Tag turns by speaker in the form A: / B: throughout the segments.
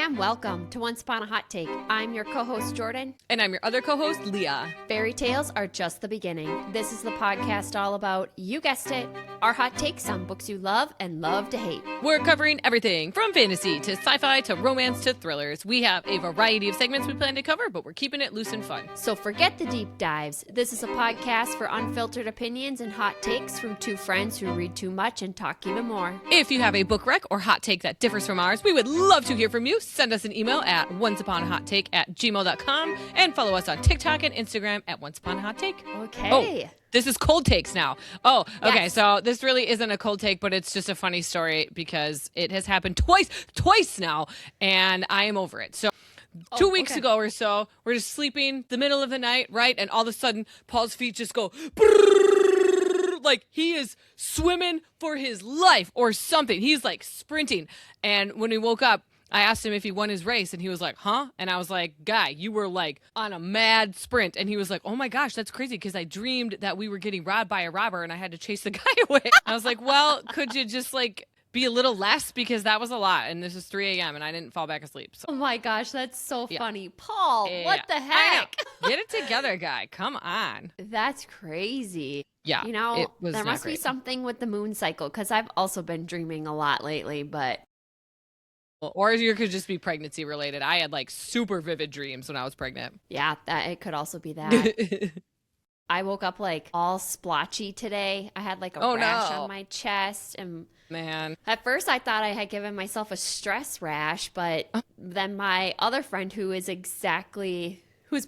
A: and welcome to Once Upon a Hot Take. I'm your co-host Jordan.
B: And I'm your other co-host, Leah.
A: Fairy tales are just the beginning. This is the podcast all about, you guessed it, our hot takes on books you love and love to hate.
B: We're covering everything from fantasy to sci-fi to romance to thrillers. We have a variety of segments we plan to cover, but we're keeping it loose and fun.
A: So forget the deep dives. This is a podcast for unfiltered opinions and hot takes from two friends who read too much and talk even more.
B: If you have a book rec or hot take that differs from ours, we would love to hear from you. Send us an email at onceuponahot.take@gmail.com and follow us on TikTok and Instagram at onceuponahot.take.
A: Okay.
B: Oh, this is cold takes now. Oh, okay.
A: Yes.
B: So this really isn't a cold take, but it's just a funny story because it has happened twice now, and I am over it. So 2 weeks ago or so, we're just sleeping the middle of the night, right? And all of a sudden, Paul's feet just go brrrr, like he is swimming for his life or something. He's like sprinting. And when we woke up, I asked him if he won his race, and he was like, huh? And I was like, guy, you were like on a mad sprint. And he was like, oh my gosh, that's crazy, because I dreamed that we were getting robbed by a robber and I had to chase the guy away. I was like, well, could you just like be a little less, because that was a lot, and this is 3 a.m. and I didn't fall back asleep. So.
A: Oh my gosh, that's so funny. Paul,
B: Yeah.
A: what the heck?
B: Get it together, guy. Come on.
A: That's crazy.
B: Yeah,
A: You know,
B: it was
A: there
B: not
A: must be
B: great.
A: something with the moon cycle, because I've also been dreaming a lot lately, but
B: Or you could just be pregnancy related. I had like super vivid dreams when I was pregnant.
A: yeah, that it could also be that. I woke up like all splotchy today. I had like a rash on my chest, and
B: Man.
A: at first I thought I had given myself a stress rash, but then my other friend who's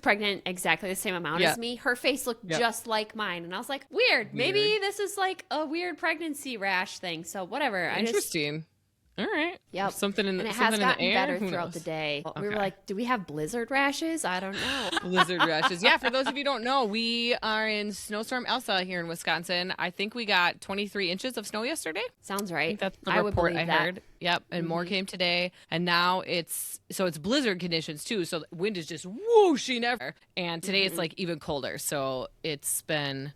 A: pregnant exactly the same amount as me, her face looked just like mine, and I was like, weird. Maybe this is like a weird pregnancy rash thing. So whatever.
B: Interesting. All right.
A: Yep.
B: Something in the
A: And it
B: something
A: has
B: in the
A: gotten
B: air.
A: better
B: Who
A: throughout
B: knows?
A: the day. We were
B: Okay.
A: like, do we have blizzard rashes? I don't know.
B: Blizzard rashes. Yeah, for those of you who don't know, we are in snowstorm Elsa here in Wisconsin. I think we got 23 inches of snow yesterday.
A: Sounds
B: I
A: right.
B: think that's the
A: I would
B: report
A: believe
B: I
A: that.
B: heard. Yep, and more came today. And now it's blizzard conditions too. So the wind is just whooshing everywhere. And today it's like even colder. So it's been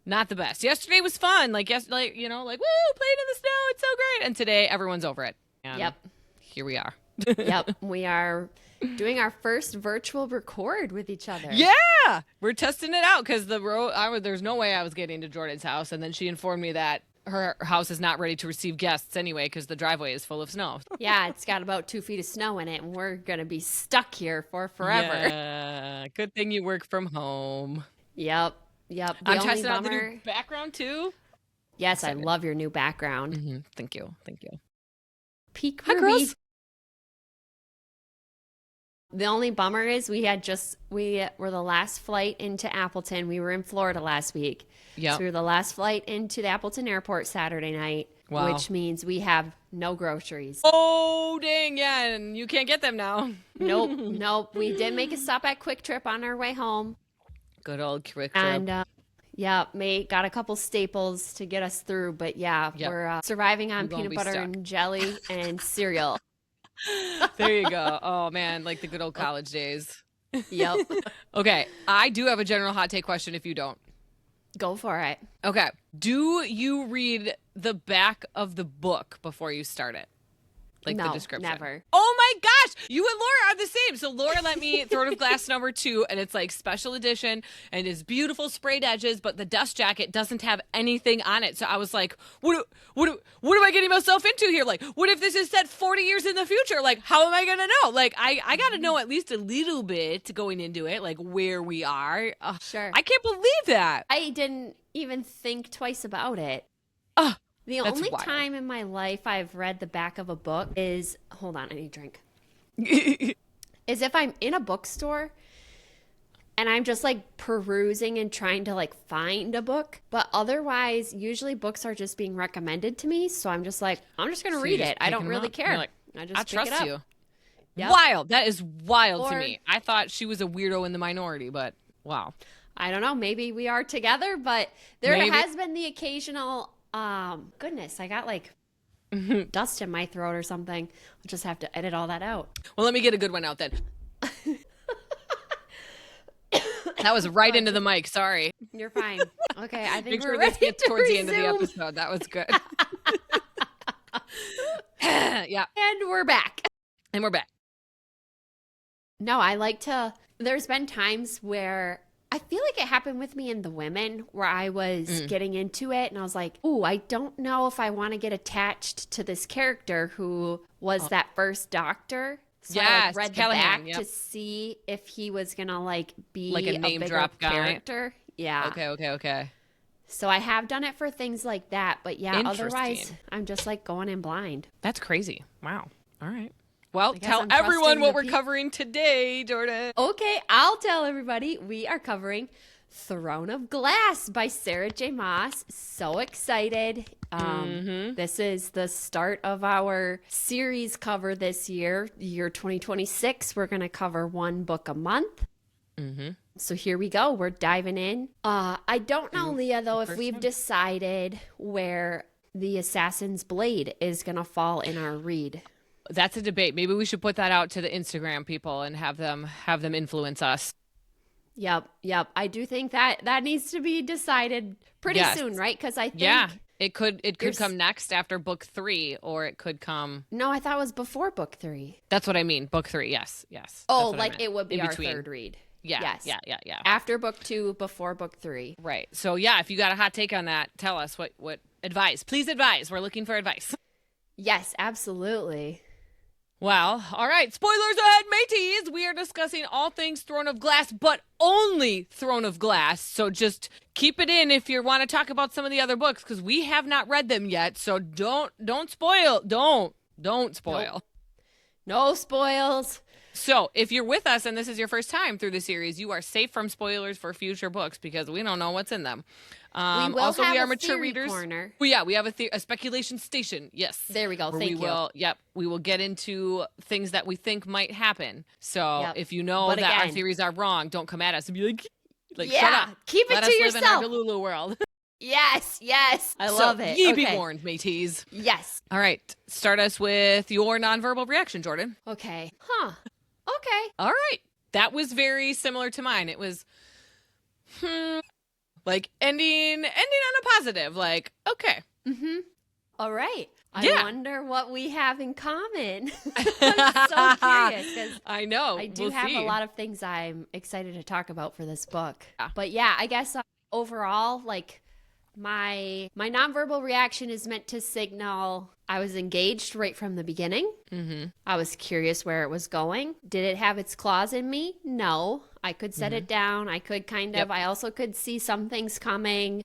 B: not the best. Yesterday was fun. Like woo, playing in the snow. It's so great. And today everyone's over it. And
A: Yep.
B: here we are.
A: Yep. We are doing our first virtual record with each other.
B: Yeah, we're testing it out because there's no way I was getting to Jordan's house, and then she informed me that her house is not ready to receive guests anyway because the driveway is full of snow.
A: Yeah, it's got about 2 feet of snow in it, and we're going to be stuck here for forever.
B: Yeah, good thing you work from home.
A: Yep. The
B: I'm
A: only
B: testing out the
A: bummer.
B: new background too.
A: Yes, I love your new background.
B: Thank you.
A: Peak
B: Hi,
A: Ruby.
B: girls.
A: The only bummer is we were the last flight into Appleton. We were in Florida last week.
B: Yep.
A: So we were the last flight into the Appleton airport Saturday night,
B: Wow.
A: which means we have no groceries.
B: Oh dang, yeah, and you can't get them now.
A: Nope. We did make a stop at Quick Trip on our way home.
B: Good old Quick Trip.
A: And got a couple staples to get us through. But we're surviving on
B: We're gonna
A: peanut
B: be
A: butter
B: stuck.
A: and jelly and cereal.
B: There you go. Oh man, like the good old college days.
A: Yep.
B: Okay, I do have a general hot take question if you don't.
A: Go for it.
B: Okay. Do you read the back of the book before you start it? Like
A: No,
B: the description?
A: never.
B: Oh my gosh! You and Laura are the same. So Laura let me Throne of Glass #2, and it's like special edition, and it's beautiful sprayed edges, but the dust jacket doesn't have anything on it. So I was like, what am I getting myself into here? Like, what if this is set 40 years in the future? Like, how am I gonna know? Like, I gotta know at least a little bit going into it, like where we are.
A: Sure.
B: I can't believe that.
A: I didn't even think twice about it. The
B: That's
A: only
B: wild.
A: time in my life I've read the back of a book is, hold on, I need a drink, is if I'm in a bookstore and I'm just like perusing and trying to like find a book. But otherwise, usually books are just being recommended to me. So I'm just like, I'm just going to
B: So
A: read
B: you just
A: it. I
B: pick
A: don't
B: them
A: really
B: up?
A: care.
B: You're like,
A: I just
B: I
A: pick
B: trust
A: it up.
B: you.
A: Yep.
B: Wild. That is wild to
A: Or-
B: me. I thought she was a weirdo in the minority, but wow.
A: I don't know. Maybe we are together, but there
B: Maybe.
A: has been the occasional, goodness, I got like dust in my throat or something. I'll just have to edit all that out.
B: Well, let me get a good one out then. That was right into the mic. Sorry.
A: You're fine. Okay, I think
B: Make
A: we're
B: sure
A: ready
B: this gets
A: to
B: towards the end of the
A: resume.
B: episode. That was good. Yeah.
A: And we're back.
B: And we're back.
A: No, I like to, there's been times where I feel like it happened with me in The Women where I was getting into it and I was like, ooh, I don't know if I want to get attached to this character who was that first doctor. So I
B: Yes,
A: read the
B: Callahan,
A: back
B: yep.
A: to see if he was going to be
B: Like a
A: a
B: name
A: bigger
B: drop guy.
A: character. Yeah.
B: Okay.
A: So I have done it for things like that. But yeah, otherwise
B: Interesting.
A: I'm just like going in blind.
B: That's crazy. Wow. All right. Well,
A: I guess
B: tell
A: I'm
B: everyone
A: trusting
B: what
A: the
B: we're
A: peop-
B: covering today, Jordan.
A: Okay, I'll tell everybody. We are covering Throne of Glass by Sarah J. Maas. So excited. This is the start of our series cover this year 2026. We're going to cover one book a month. So here we go. We're diving in. I don't know, Leah, though, if we've decided where the Assassin's Blade is going to fall in our read.
B: That's a debate. Maybe we should put that out to the Instagram people and have them influence us.
A: Yep. I do think that needs to be decided pretty soon, right? Because I think
B: it could come next after book 3, or it could come.
A: No, I thought it was before book 3.
B: That's what I mean. Book 3, yes.
A: Oh, like it would be
B: In
A: our
B: between.
A: third read.
B: Yeah.
A: Yes.
B: Yeah.
A: After book 2, before book 3.
B: Right. So yeah, if you got a hot take on that, tell us what advice. Please advise. We're looking for advice.
A: Yes, absolutely.
B: Well, all right. Spoilers ahead, mateys. We are discussing all things Throne of Glass, but only Throne of Glass. So just keep it in if you want to talk about some of the other books, because we have not read them yet. So don't spoil. Don't spoil.
A: Nope. No spoils.
B: So if you're with us and this is your first time through the series, you are safe from spoilers for future books because we don't know what's in them.
A: We will
B: also,
A: have
B: we are
A: a
B: mature
A: theory
B: readers.
A: corner.
B: Well, yeah, we have a speculation station. Yes.
A: There we go.
B: Where
A: Thank
B: we
A: you.
B: will, we will get into things that we think might happen. So if you know
A: But
B: that our
A: again-
B: theories are wrong, don't come at us and be like
A: Yeah,
B: shut up.
A: keep it
B: Let
A: to
B: us
A: yourself.
B: live in our Delulu world.
A: Yes. I love it.
B: Ye
A: Okay.
B: be warned, mateys.
A: Yes.
B: All right. Start us with your nonverbal reaction, Jordan.
A: Okay. Huh. Okay.
B: All right. That was very similar to mine. It was like ending on a positive. Like, okay.
A: All right.
B: Yeah.
A: I wonder what we have in common. I'm so curious because
B: I know.
A: I do
B: We'll
A: have
B: see.
A: a lot of things I'm excited to talk about for this book.
B: Yeah.
A: But yeah, I guess overall, like my nonverbal reaction is meant to signal I was engaged right from the beginning. I was curious where it was going. Did it have its claws in me? No. I could set it down. I could I also could see some things coming.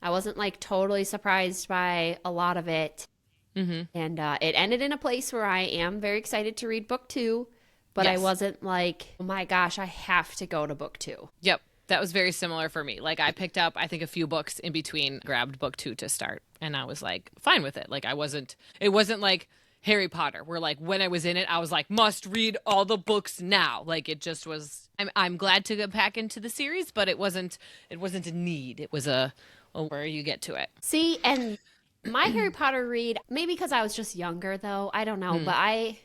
A: I wasn't like totally surprised by a lot of it. And it ended in a place where I am very excited to read book 2, but I wasn't like, oh my gosh, I have to go to book 2.
B: Yep. That was very similar for me. Like I picked up, I think, a few books in between, grabbed book 2 to start. And I was like, fine with it. Like it wasn't like Harry Potter where like when I was in it, I was like, must read all the books now. Like it just was, I'm glad to get back into the series, but it wasn't a need. It was where you get to it.
A: See, and my Harry Potter read, maybe because I was just younger though, I don't know, but I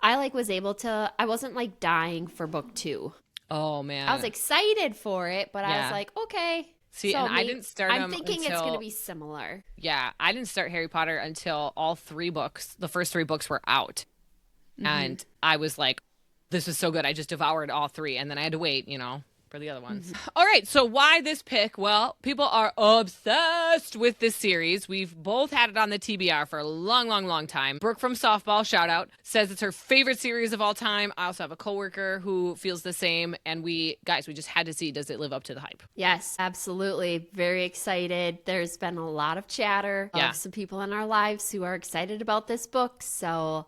A: like was able to, I wasn't like dying for book 2.
B: Oh man.
A: I was excited for it, but I was like, okay.
B: See,
A: so
B: and I didn't start them
A: I'm thinking it's
B: until-
A: going to be similar.
B: Yeah, I didn't start Harry Potter until all 3 books, the first 3 books were out. And I was like, this is so good. I just devoured all 3. And then I had to wait, for the other ones. All right, so why this pick? Well, people are obsessed with this series. We've both had it on the TBR for a long time. Brooke from Softball, shout out, says it's her favorite series of all time. I also have a coworker who feels the same. And we just had to see, does it live up to the hype?
A: Yes, absolutely. Very excited. There's been a lot of chatter of some people in our lives who are excited about this book. So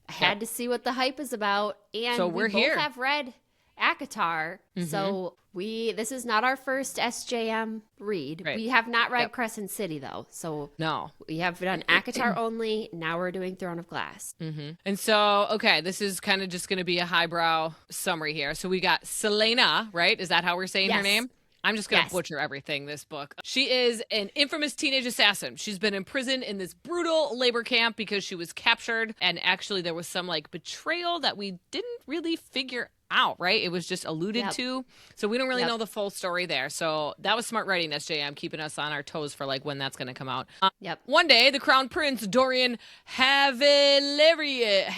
A: I had to see what the hype is about. And
B: So we're
A: we both
B: here.
A: have read ACOTAR. So this is not our first SJM read.
B: Right.
A: We have not read Crescent City though. So
B: No.
A: we have done ACOTAR only. Now we're doing Throne of Glass.
B: And so, okay, this is kind of just going to be a highbrow summary here. So we got Selena, right? Is that how we're saying her
A: Yes.
B: name? I'm just going to
A: Yes.
B: butcher everything, this book. She is an infamous teenage assassin. She's been imprisoned in this brutal labor camp because she was captured. And actually, there was some like betrayal that we didn't really figure out, right? It was just alluded to. So we don't really
A: Yep.
B: know the full story there. So that was smart writing, SJM, keeping us on our toes for like when that's going to come out.
A: Yep.
B: One day, the crown prince, Dorian Havelaria,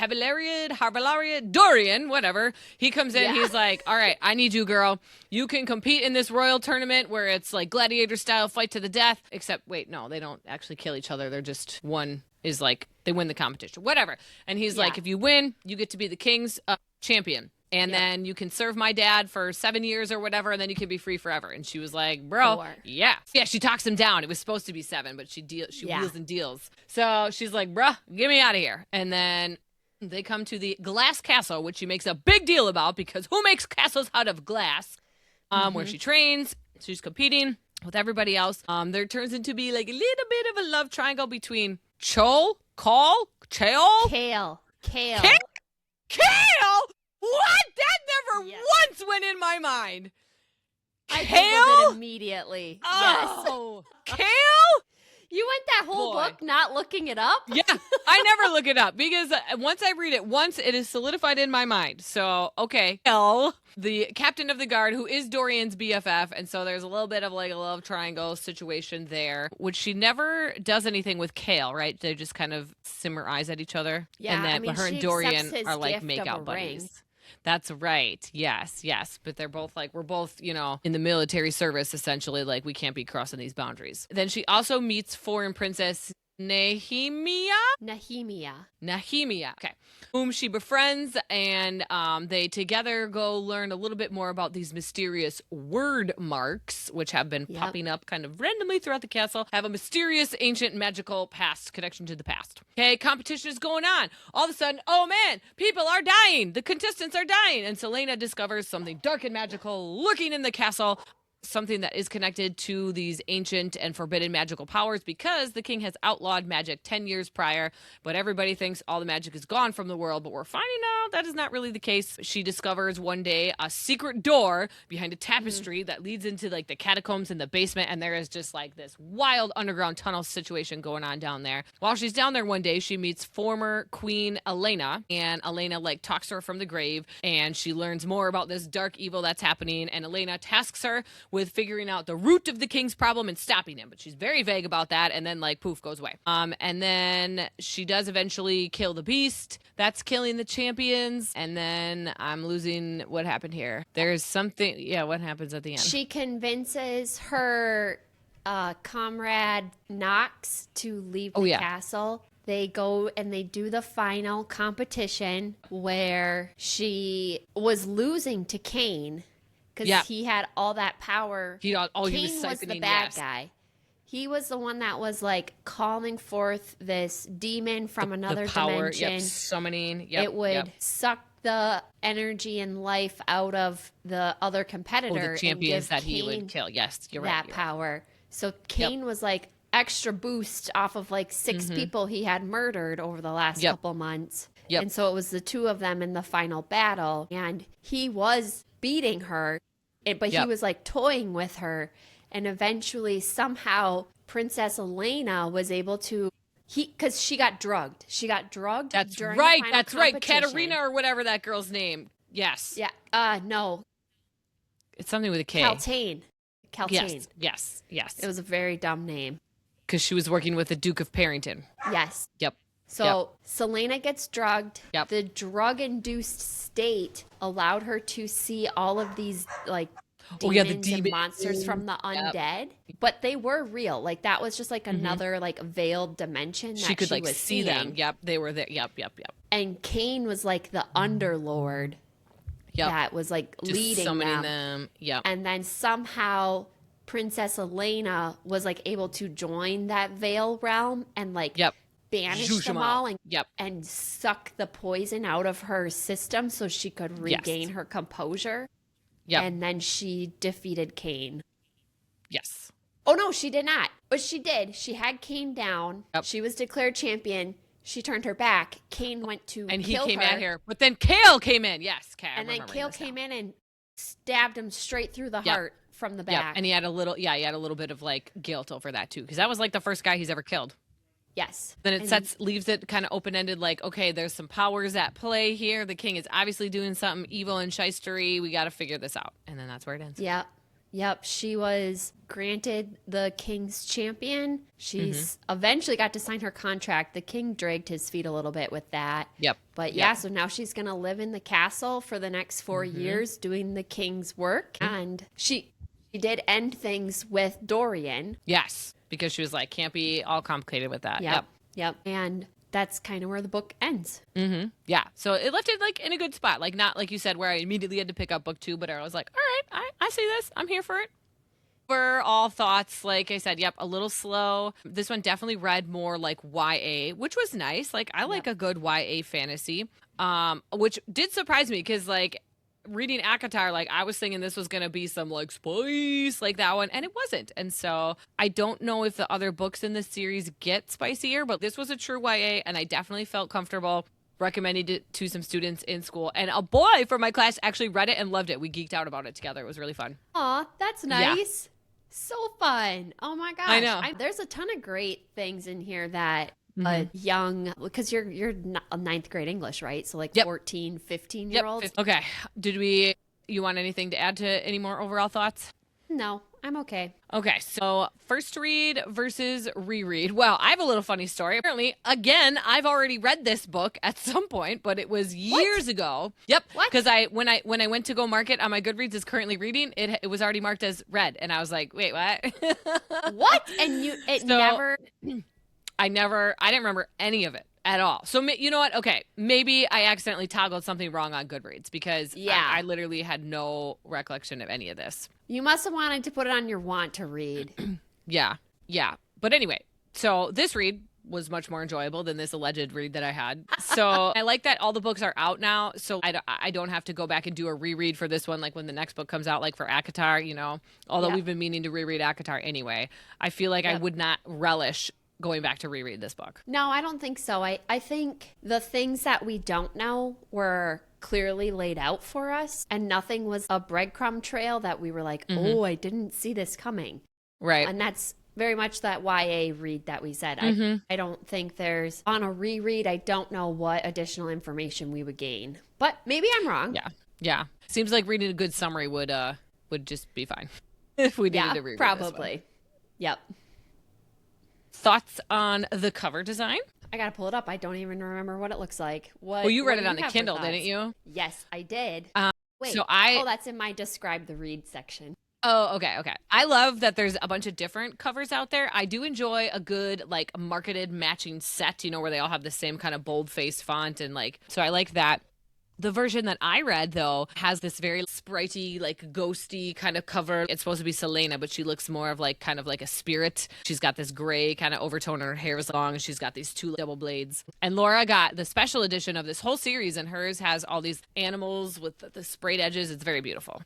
B: Dorian, whatever, he comes in, he's like, all right, I need you, girl. You can compete in this royal tournament where it's like gladiator style, fight to the death. Except, wait, no, they don't actually kill each other. They're just one is like, they win the competition, whatever. And he's like, if you win, you get to be the king's champion. And then you can serve my dad for 7 years or whatever, and then you can be free forever. And she was like, bro,
A: 4.
B: yeah. She talks him down. It was supposed to be 7, but she wheels and deals. So she's like, bruh, get me out of here. And then they come to the glass castle, which she makes a big deal about because who makes castles out of glass? Where she trains. She's competing with everybody else. There turns into be like a little bit of a love triangle between Kale?
A: Kale.
B: What? That never once went in my mind.
A: I
B: Kale?
A: Googled it immediately.
B: Oh. Kale?
A: You went that whole book not looking it up?
B: Yeah, I never look it up because once I read it once, it is solidified in my mind. So, okay. Kale, the captain of the guard, who is Dorian's BFF, and so there's a little bit of like a love triangle situation there, which she never does anything with Kale, right? They just kind of simmer eyes at each other.
A: Yeah,
B: and then
A: but
B: her and Dorian are like
A: make
B: make-out buddies. That's right. Yes. But they're both like, we're both, in the military service, essentially. Like, we can't be crossing these boundaries. Then she also meets foreign princess Nehemia. Okay. Whom she befriends, and they together go learn a little bit more about these mysterious word marks, which have been popping up kind of randomly throughout the castle, have a mysterious, ancient, magical past connection to the past. Okay, competition is going on. All of a sudden, oh man, people are dying. The contestants are dying. And Selena discovers something dark and magical lurking in the castle. Something that is connected to these ancient and forbidden magical powers because the king has outlawed magic 10 years prior, but everybody thinks all the magic is gone from the world, but we're finding out that is not really the case. She discovers one day a secret door behind a tapestry that leads into like the catacombs in the basement, and there is just like this wild underground tunnel situation going on down there. While she's down there one day, she meets former Queen Elena, and Elena like talks to her from the grave, and she learns more about this dark evil that's happening, and Elena tasks her with figuring out the root of the king's problem and stopping him. But she's very vague about that, and then like poof, goes away. And then she does eventually kill the beast. That's killing the champions. And then I'm losing what happened here. There's something, what happens at the end?
A: She convinces her comrade Knox to leave the castle. They go and they do the final competition where she was losing to Cain. Because he had all that power.
B: Cain
A: was the bad guy. He was the one that was like calling forth this demon from another
B: power,
A: dimension.
B: Summoning.
A: It would suck the energy and life out of the other competitor.
B: The champions
A: and
B: that
A: give
B: he
A: Cain
B: would kill. Yes, you're right.
A: That power. So Cain was like extra boost off of like 6 people he had murdered over the last couple months. And so it was the 2 of them in the final battle. And he was beating her, but he was like toying with her, and eventually somehow Princess Elena was able to because she got drugged.
B: That's
A: during
B: right.
A: the final
B: That's right.
A: competition.
B: Katerina or whatever that girl's name. Yes.
A: Yeah. No.
B: It's something with a K.
A: Kaltain.
B: Yes.
A: It was a very dumb name.
B: Because she was working with the Duke of Parrington.
A: Yes.
B: Yep.
A: So Selena gets drugged.
B: Yep.
A: The drug-induced state allowed her to see all of these like demons and monsters from the undead, but they were real. Like that was just like another like veiled dimension that
B: she could like
A: was
B: see
A: seeing.
B: them. Yep, they were there. Yep.
A: And Cain was like the underlord that was like
B: just
A: leading
B: summoning
A: them.
B: Yep.
A: And then somehow Princess Elena was like able to join that veil realm and like banish them all and suck the poison out of her system so she could regain her composure. Yep. And then she defeated Cain.
B: Yes.
A: Oh, no, she did not. But she did. She had Cain down.
B: Yep.
A: She was declared champion. She turned her back. Cain went to
B: and
A: kill
B: he came
A: her.
B: at her. But then Kale came in. Yes, Kale.
A: And then Kale came in and stabbed him straight through the heart from the back.
B: And he had a little bit of like guilt over that too. Because that was like the first guy he's ever killed.
A: Yes.
B: Then it leaves it kind of open-ended, like, okay, there's some powers at play here. The king is obviously doing something evil and shystery. We got to figure this out. And then that's where it ends.
A: Yep. Yep. She was granted the king's champion. She's eventually got to sign her contract. The king dragged his feet a little bit with that.
B: Yep.
A: But yeah, so now she's going to live in the castle for the next 4 years doing the king's work. And she did end things with Dorian.
B: Yes. Because she was like, can't be all complicated with that.
A: Yep. And that's kind of where the book ends.
B: Yeah. So it left it like in a good spot. Like not like you said where I immediately had to pick up book 2, but I was like, all right, I see this. I'm here for it. For all thoughts, like I said, yep, a little slow. This one definitely read more like YA, which was nice. Like I like a good YA fantasy, which did surprise me because like reading ACOTAR, like I was thinking this was going to be some like spice like that one, and it wasn't. And so I don't know if the other books in this series get spicier, but this was a true YA and I definitely felt comfortable recommending it to some students in school. And a boy from my class actually read it and loved it. We geeked out about it together. It was really fun.
A: Aw, that's nice. Yeah. So fun. Oh my gosh.
B: I know.
A: There's a ton of great things in here that young, because you're ninth grade English, right? So like 14, 15-year-olds.
B: Okay. You want anything to add to any more overall thoughts?
A: No, I'm okay.
B: Okay, so first read versus reread. Well, I have a little funny story. Apparently, again, I've already read this book at some point, but it was years ago. Yep. Because when I went to go mark it on my Goodreads as currently reading, it was already marked as read, and I was like, wait, what?
A: What? And never.
B: I didn't remember any of it at all. So you know what? Okay, maybe I accidentally toggled something wrong on Goodreads because I literally had no recollection of any of this.
A: You must have wanted to put it on your want to read.
B: Yeah. But anyway, so this read was much more enjoyable than this alleged read that I had. So I like that all the books are out now, so I don't have to go back and do a reread for this one, like when the next book comes out, like for ACOTAR, you know, although we've been meaning to reread ACOTAR anyway. I feel like I would not relish going back to reread this book.
A: No, I don't think so. I think the things that we don't know were clearly laid out for us, and nothing was a breadcrumb trail that we were like, oh, I didn't see this coming.
B: Right.
A: And that's very much that YA read that we said. I don't think there's, on a reread, I don't know what additional information we would gain. But maybe I'm wrong.
B: Yeah. Seems like reading a good summary would just be fine if we needed to reread
A: probably.
B: This one.
A: Yep.
B: Thoughts on the cover design?
A: I gotta pull it up. I don't even remember what it looks like.
B: Well, you read it on the Kindle, didn't you?
A: Yes, I did. Wait.
B: So
A: that's in my describe the read section.
B: Oh, okay. I love that there's a bunch of different covers out there. I do enjoy a good like marketed matching set, you know, where they all have the same kind of bold-faced font and like, so I like that. The version that I read, though, has this very spritey, like ghosty kind of cover. It's supposed to be Selena, but she looks more of like kind of like a spirit. She's got this gray kind of overtone, and her hair is long, and she's got these 2 double blades. And Laura got the special edition of this whole series, and hers has all these animals with the sprayed edges. It's very beautiful.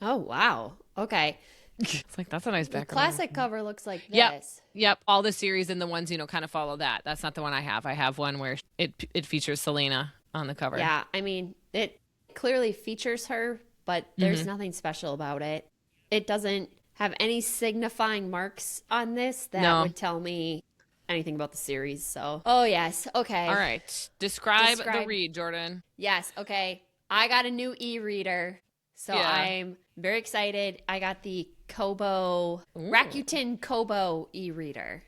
A: Oh, wow. Okay.
B: It's like, that's a nice background.
A: The classic cover looks like this.
B: Yep. All the series and the ones, you know, kind of follow that. That's not the one I have. I have one where it features Selena on the cover.
A: Yeah, I mean, it clearly features her, but there's nothing special about it. It doesn't have any signifying marks on this that would tell me anything about the series. So, oh yes, okay.
B: All right, describe the read, Jordan.
A: Yes, okay. I got a new e-reader, so I'm very excited. I got the Kobo Rakuten Kobo e-reader.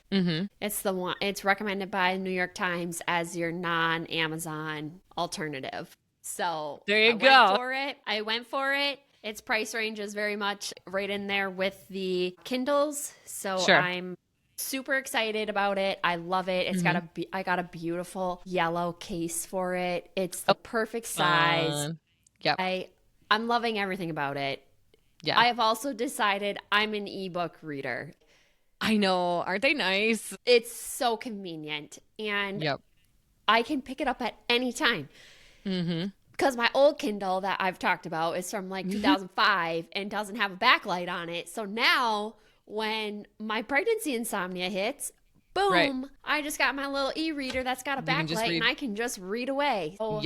A: It's the one. It's recommended by the New York Times as your non-Amazon alternative. So
B: there you go.
A: I went for it. Its price range is very much right in there with the Kindles. So I'm super excited about it. I love it. It's I got a beautiful yellow case for it. It's the perfect size.
B: Yep.
A: I'm loving everything about it.
B: Yeah.
A: I have also decided I'm an ebook reader.
B: I know. Aren't they nice?
A: It's so convenient. And I can pick it up at any time. Because my old Kindle that I've talked about is from like 2005 and doesn't have a backlight on it. So now when my pregnancy insomnia hits, boom, I just got my little e-reader that's got a backlight and I can just read away. So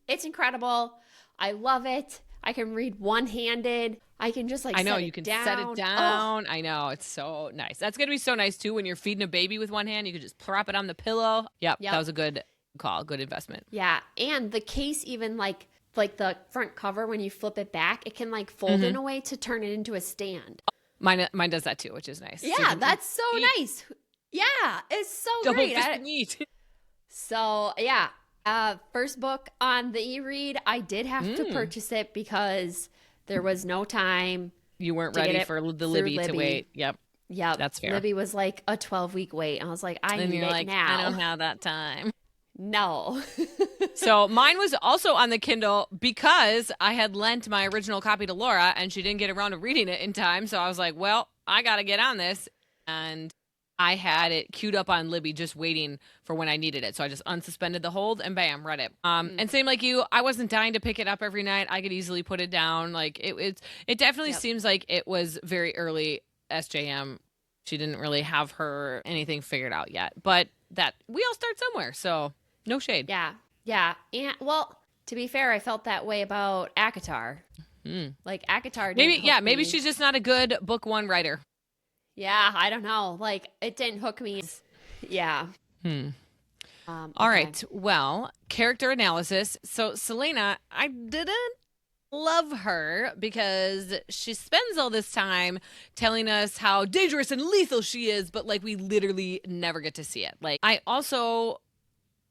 A: it's incredible. I love it. I can read one-handed. I can just like
B: I know
A: set
B: you
A: it
B: can
A: down.
B: set it down. I know, it's so nice. That's gonna be so nice too when you're feeding a baby with one hand. You could just prop it on the pillow. Yep. That was a good call, good investment.
A: Yeah, and the case even like the front cover, when you flip it back, it can like fold in a way to turn it into a stand.
B: Mine does that too, which is nice.
A: Yeah, that's so nice. Yeah, it's so
B: double
A: great.
B: fisted meat.
A: So yeah, first book on the e-read. I did have to purchase it because there was no time.
B: You weren't ready for the Libby to wait. Yep.
A: Yep.
B: That's fair.
A: Libby was like a 12-week wait. I was like, I need it now.
B: I don't have that time.
A: No.
B: So mine was also on the Kindle because I had lent my original copy to Laura and she didn't get around to reading it in time. So I was like, well, I got to get on this. And I had it queued up on Libby just waiting for when I needed it. So I just unsuspended the hold and bam, read it. And same like you, I wasn't dying to pick it up every night. I could easily put it down. Like it definitely seems like it was very early SJM. She didn't really have her anything figured out yet. But that we all start somewhere. So no shade.
A: Yeah. Yeah. And well, to be fair, I felt that way about ACOTAR. Like ACOTAR didn't hook
B: maybe
A: me.
B: she's just not a good book one writer.
A: Yeah, I don't know. Like it didn't hook me. Yeah.
B: All right. Well, character analysis. So Selena, I didn't love her because she spends all this time telling us how dangerous and lethal she is, but like we literally never get to see it. Like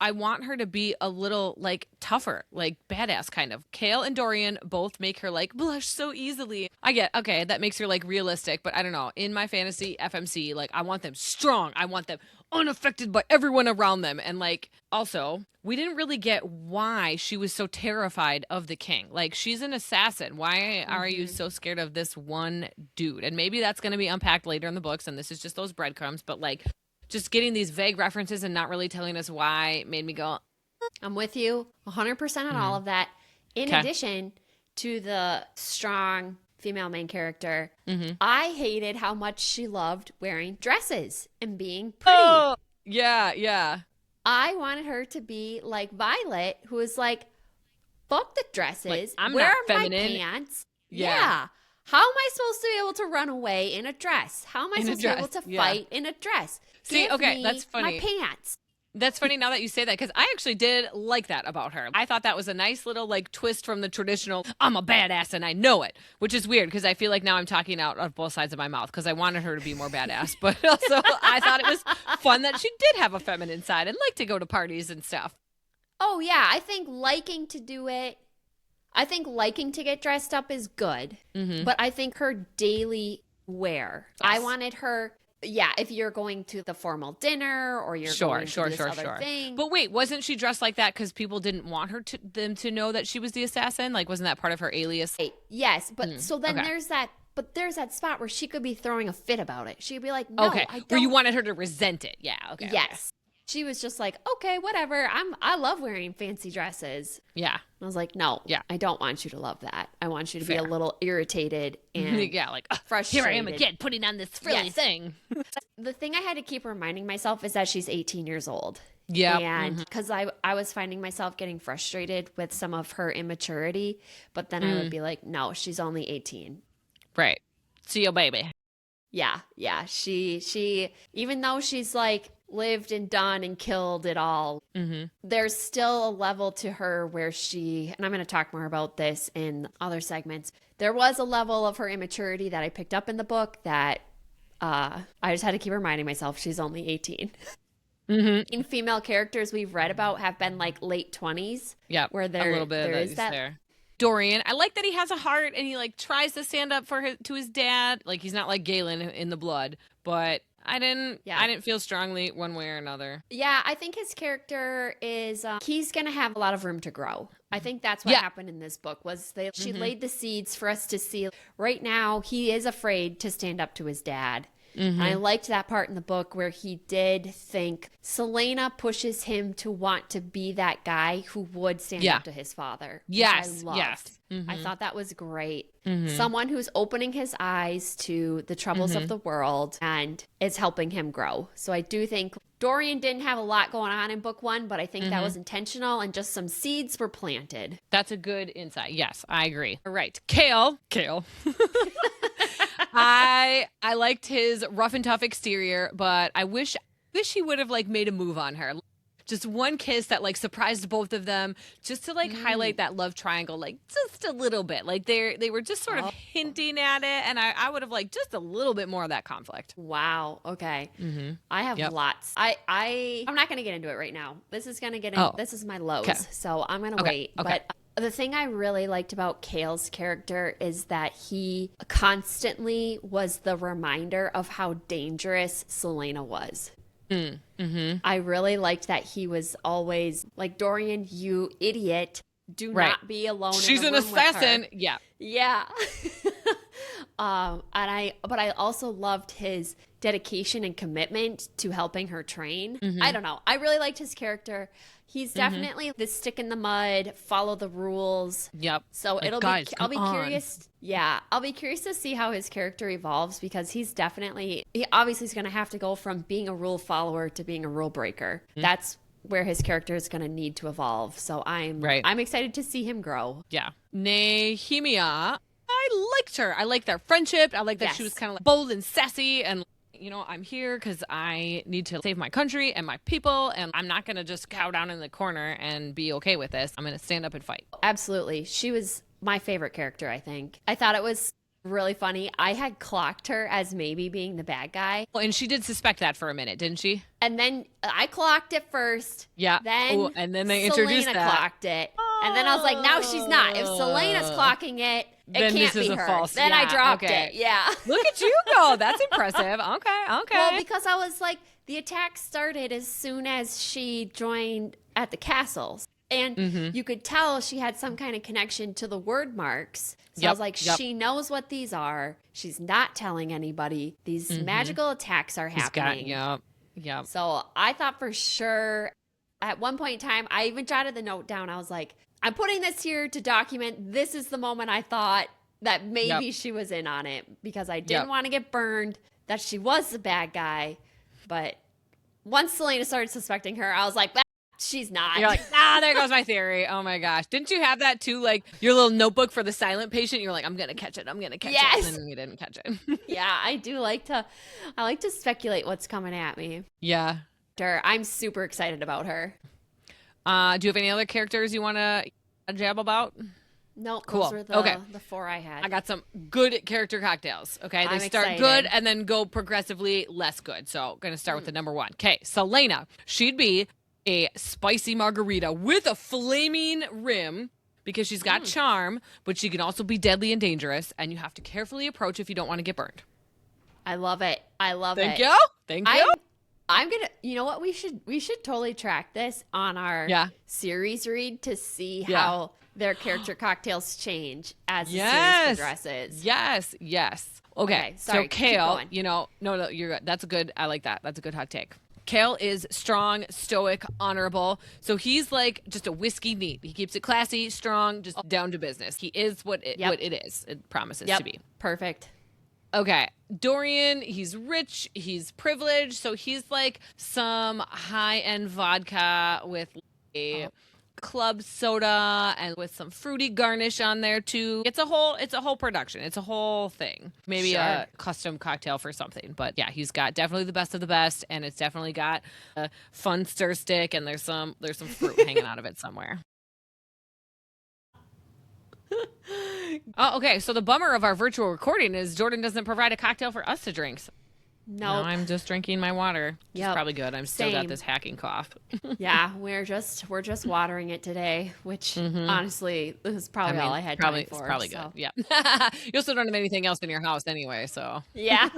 B: I want her to be a little like tougher, like badass kind of. Kale and Dorian both make her like blush so easily. I get, okay, that makes her like realistic, but I don't know. In my fantasy FMC, like I want them strong. I want them unaffected by everyone around them. And like also, we didn't really get why she was so terrified of the king. Like she's an assassin. Why are you so scared of this one dude? And maybe that's going to be unpacked later in the books and this is just those breadcrumbs, but like just getting these vague references and not really telling us why made me go,
A: I'm with you 100% on all of that. In addition to the strong female main character, I hated how much she loved wearing dresses and being pretty.
B: Oh, yeah.
A: I wanted her to be like Violet, who is like, fuck the dresses.
B: Like, I'm
A: Where
B: not
A: are
B: feminine.
A: my pants?
B: Yeah.
A: How am I supposed to be able to run away in a dress? How am I supposed to be able to fight in a dress?
B: See,
A: Give
B: okay,
A: me
B: that's funny.
A: my pants.
B: That's funny now that you say that because I actually did like that about her. I thought that was a nice little like twist from the traditional I'm a badass and I know it, which is weird because I feel like now I'm talking out of both sides of my mouth because I wanted her to be more badass, but also I thought it was fun that she did have a feminine side and like to go to parties and stuff.
A: Oh, yeah. I think liking to do it, I think liking to get dressed up is good, but I think her daily wear, I wanted her... Yeah, if you're going to the formal dinner or you're going to this other thing.
B: But wait, wasn't she dressed like that because people didn't want them to know that she was the assassin? Like, wasn't that part of her alias?
A: Yes, but so then there's that spot where she could be throwing a fit about it. She could be like, no, I don't.
B: Where you wanted her to resent it. Yeah, okay.
A: Yes. She was just like, okay, whatever. I love wearing fancy dresses.
B: Yeah.
A: I was like, no, I don't want you to love that. I want you to be a little irritated and
B: like
A: frustrated.
B: Here I am again, putting on this frilly thing.
A: The thing I had to keep reminding myself is that she's 18 years old.
B: Yeah.
A: And because I was finding myself getting frustrated with some of her immaturity, but then I would be like, no, she's only 18.
B: Right. See you, baby.
A: Yeah. She even though she's like lived and done and killed it all, there's still a level to her where she, and I'm going to talk more about this in other segments, there was a level of her immaturity that I picked up in the book that I just had to keep reminding myself she's only 18. In female characters we've read about have been like late 20s.
B: Yeah,
A: where there
B: a little bit
A: there is that
B: there. Dorian, I like that he has a heart and he like tries to stand up to his dad. Like he's not like Galen in the blood, but I didn't feel strongly one way or another.
A: Yeah, I think his character is he's gonna have a lot of room to grow. I think that's what happened in this book was she laid the seeds for us to see. Right now he is afraid to stand up to his dad. And I liked that part in the book where he did think Selena pushes him to want to be that guy who would stand up to his father.
B: Yes,
A: I loved.
B: yes.
A: I thought that was great. Someone who's opening his eyes to the troubles of the world and is helping him grow. So I do think Dorian didn't have a lot going on in book 1, but I think that was intentional and just some seeds were planted.
B: That's a good insight. Yes, I agree. All right. Kale. I liked his rough and tough exterior, but I wish he would have like made a move on her. Just one kiss that like surprised both of them, just to like highlight that love triangle, like just a little bit. Like they were just sort of hinting at it, and I would have liked just a little bit more of that conflict.
A: Wow. Okay. I have lots. I'm not going to get into it right now. This is going to get in. This is my lows, so I'm going to wait.
B: Okay.
A: But the thing I really liked about Kale's character is that he constantly was the reminder of how dangerous Selena was. I really liked that he was always like, Dorian, you idiot, do not be alone.
B: She's
A: in the
B: an
A: room
B: assassin.
A: With her.
B: Yeah.
A: But I also loved his dedication and commitment to helping her train. I don't know. I really liked his character. He's definitely the stick in the mud, follow the rules.
B: Yep.
A: So
B: like,
A: I'll be curious. Yeah, I'll be curious to see how his character evolves, because he obviously is going to have to go from being a rule follower to being a rule breaker. That's where his character is going to need to evolve. So I'm excited to see him grow.
B: Yeah. Nehemia, I liked her. I liked their friendship. I liked that she was kind of like bold and sassy, and I'm here because I need to save my country and my people, and I'm not going to just cow down in the corner and be okay with this. I'm going to stand up and fight.
A: Absolutely. She was my favorite character, I think. I thought it was really funny. I had clocked her as maybe being the bad guy.
B: Well, and she did suspect that for a minute, didn't she?
A: And then I clocked it first.
B: Yeah.
A: Then
B: and then they introduced
A: Selena clocked it. And then I was like, now she's not. If Selena's clocking it,
B: then
A: can't
B: this
A: be
B: is
A: her.
B: a false.
A: Then I dropped it. Yeah.
B: Look at you go. That's impressive. Okay.
A: Well, because I was like, the attack started as soon as she joined at the castles. And you could tell she had some kind of connection to the word marks. So I was like, she knows what these are. She's not telling anybody. These magical attacks are happening.
B: Yep.
A: So I thought for sure at one point in time, I even jotted the note down. I was like, I'm putting this here to document. This is the moment I thought that maybe she was in on it, because I didn't want to get burned that she was the bad guy. But once Selena started suspecting her, I was like, she's not.
B: You're like, there goes my theory. Oh my gosh. Didn't you have that too? Like your little notebook for the silent patient? You're like, I'm going to catch it. I'm going to catch it. And then you didn't catch it.
A: Yeah, I like to speculate what's coming at me.
B: Yeah.
A: I'm super excited about her.
B: Do you have any other characters you want to jab about?
A: Nope.
B: Cool.
A: Those were the 4 I had.
B: I got some good character cocktails. Okay. They start
A: excited.
B: good and then go progressively less good. So going to start with the number 1. Okay. Selena. She'd be a spicy margarita with a flaming rim, because she's got charm, but she can also be deadly and dangerous, and you have to carefully approach if you don't want to get burned.
A: I love it.
B: Thank you.
A: I'm gonna, you know what, we should totally track this on our series read to see how their character cocktails change as the series progresses.
B: Yes. Okay.
A: Sorry,
B: so Kale, no, you're good. That's a good. I like that. That's a good hot take. Kale is strong, stoic, honorable. So he's like just a whiskey neat. He keeps it classy, strong, just down to business. He is what it is. It promises to be.
A: Perfect.
B: Okay. Dorian, he's rich, he's privileged. So he's like some high-end vodka with a club soda and with some fruity garnish on there too. It's a whole production. It's a whole thing. Maybe a custom cocktail for something. But yeah, he's got definitely the best of the best, and it's definitely got a fun stir stick, and there's some fruit hanging out of it somewhere. Oh, okay. So the bummer of our virtual recording is Jordan doesn't provide a cocktail for us to drink. No, I'm just drinking my water. It's probably good. I'm still got this hacking cough.
A: Yeah, we're just watering it today, which honestly, this is probably all I had time for.
B: It's probably good. Yeah. You also don't have anything else in your house anyway, so.
A: Yeah.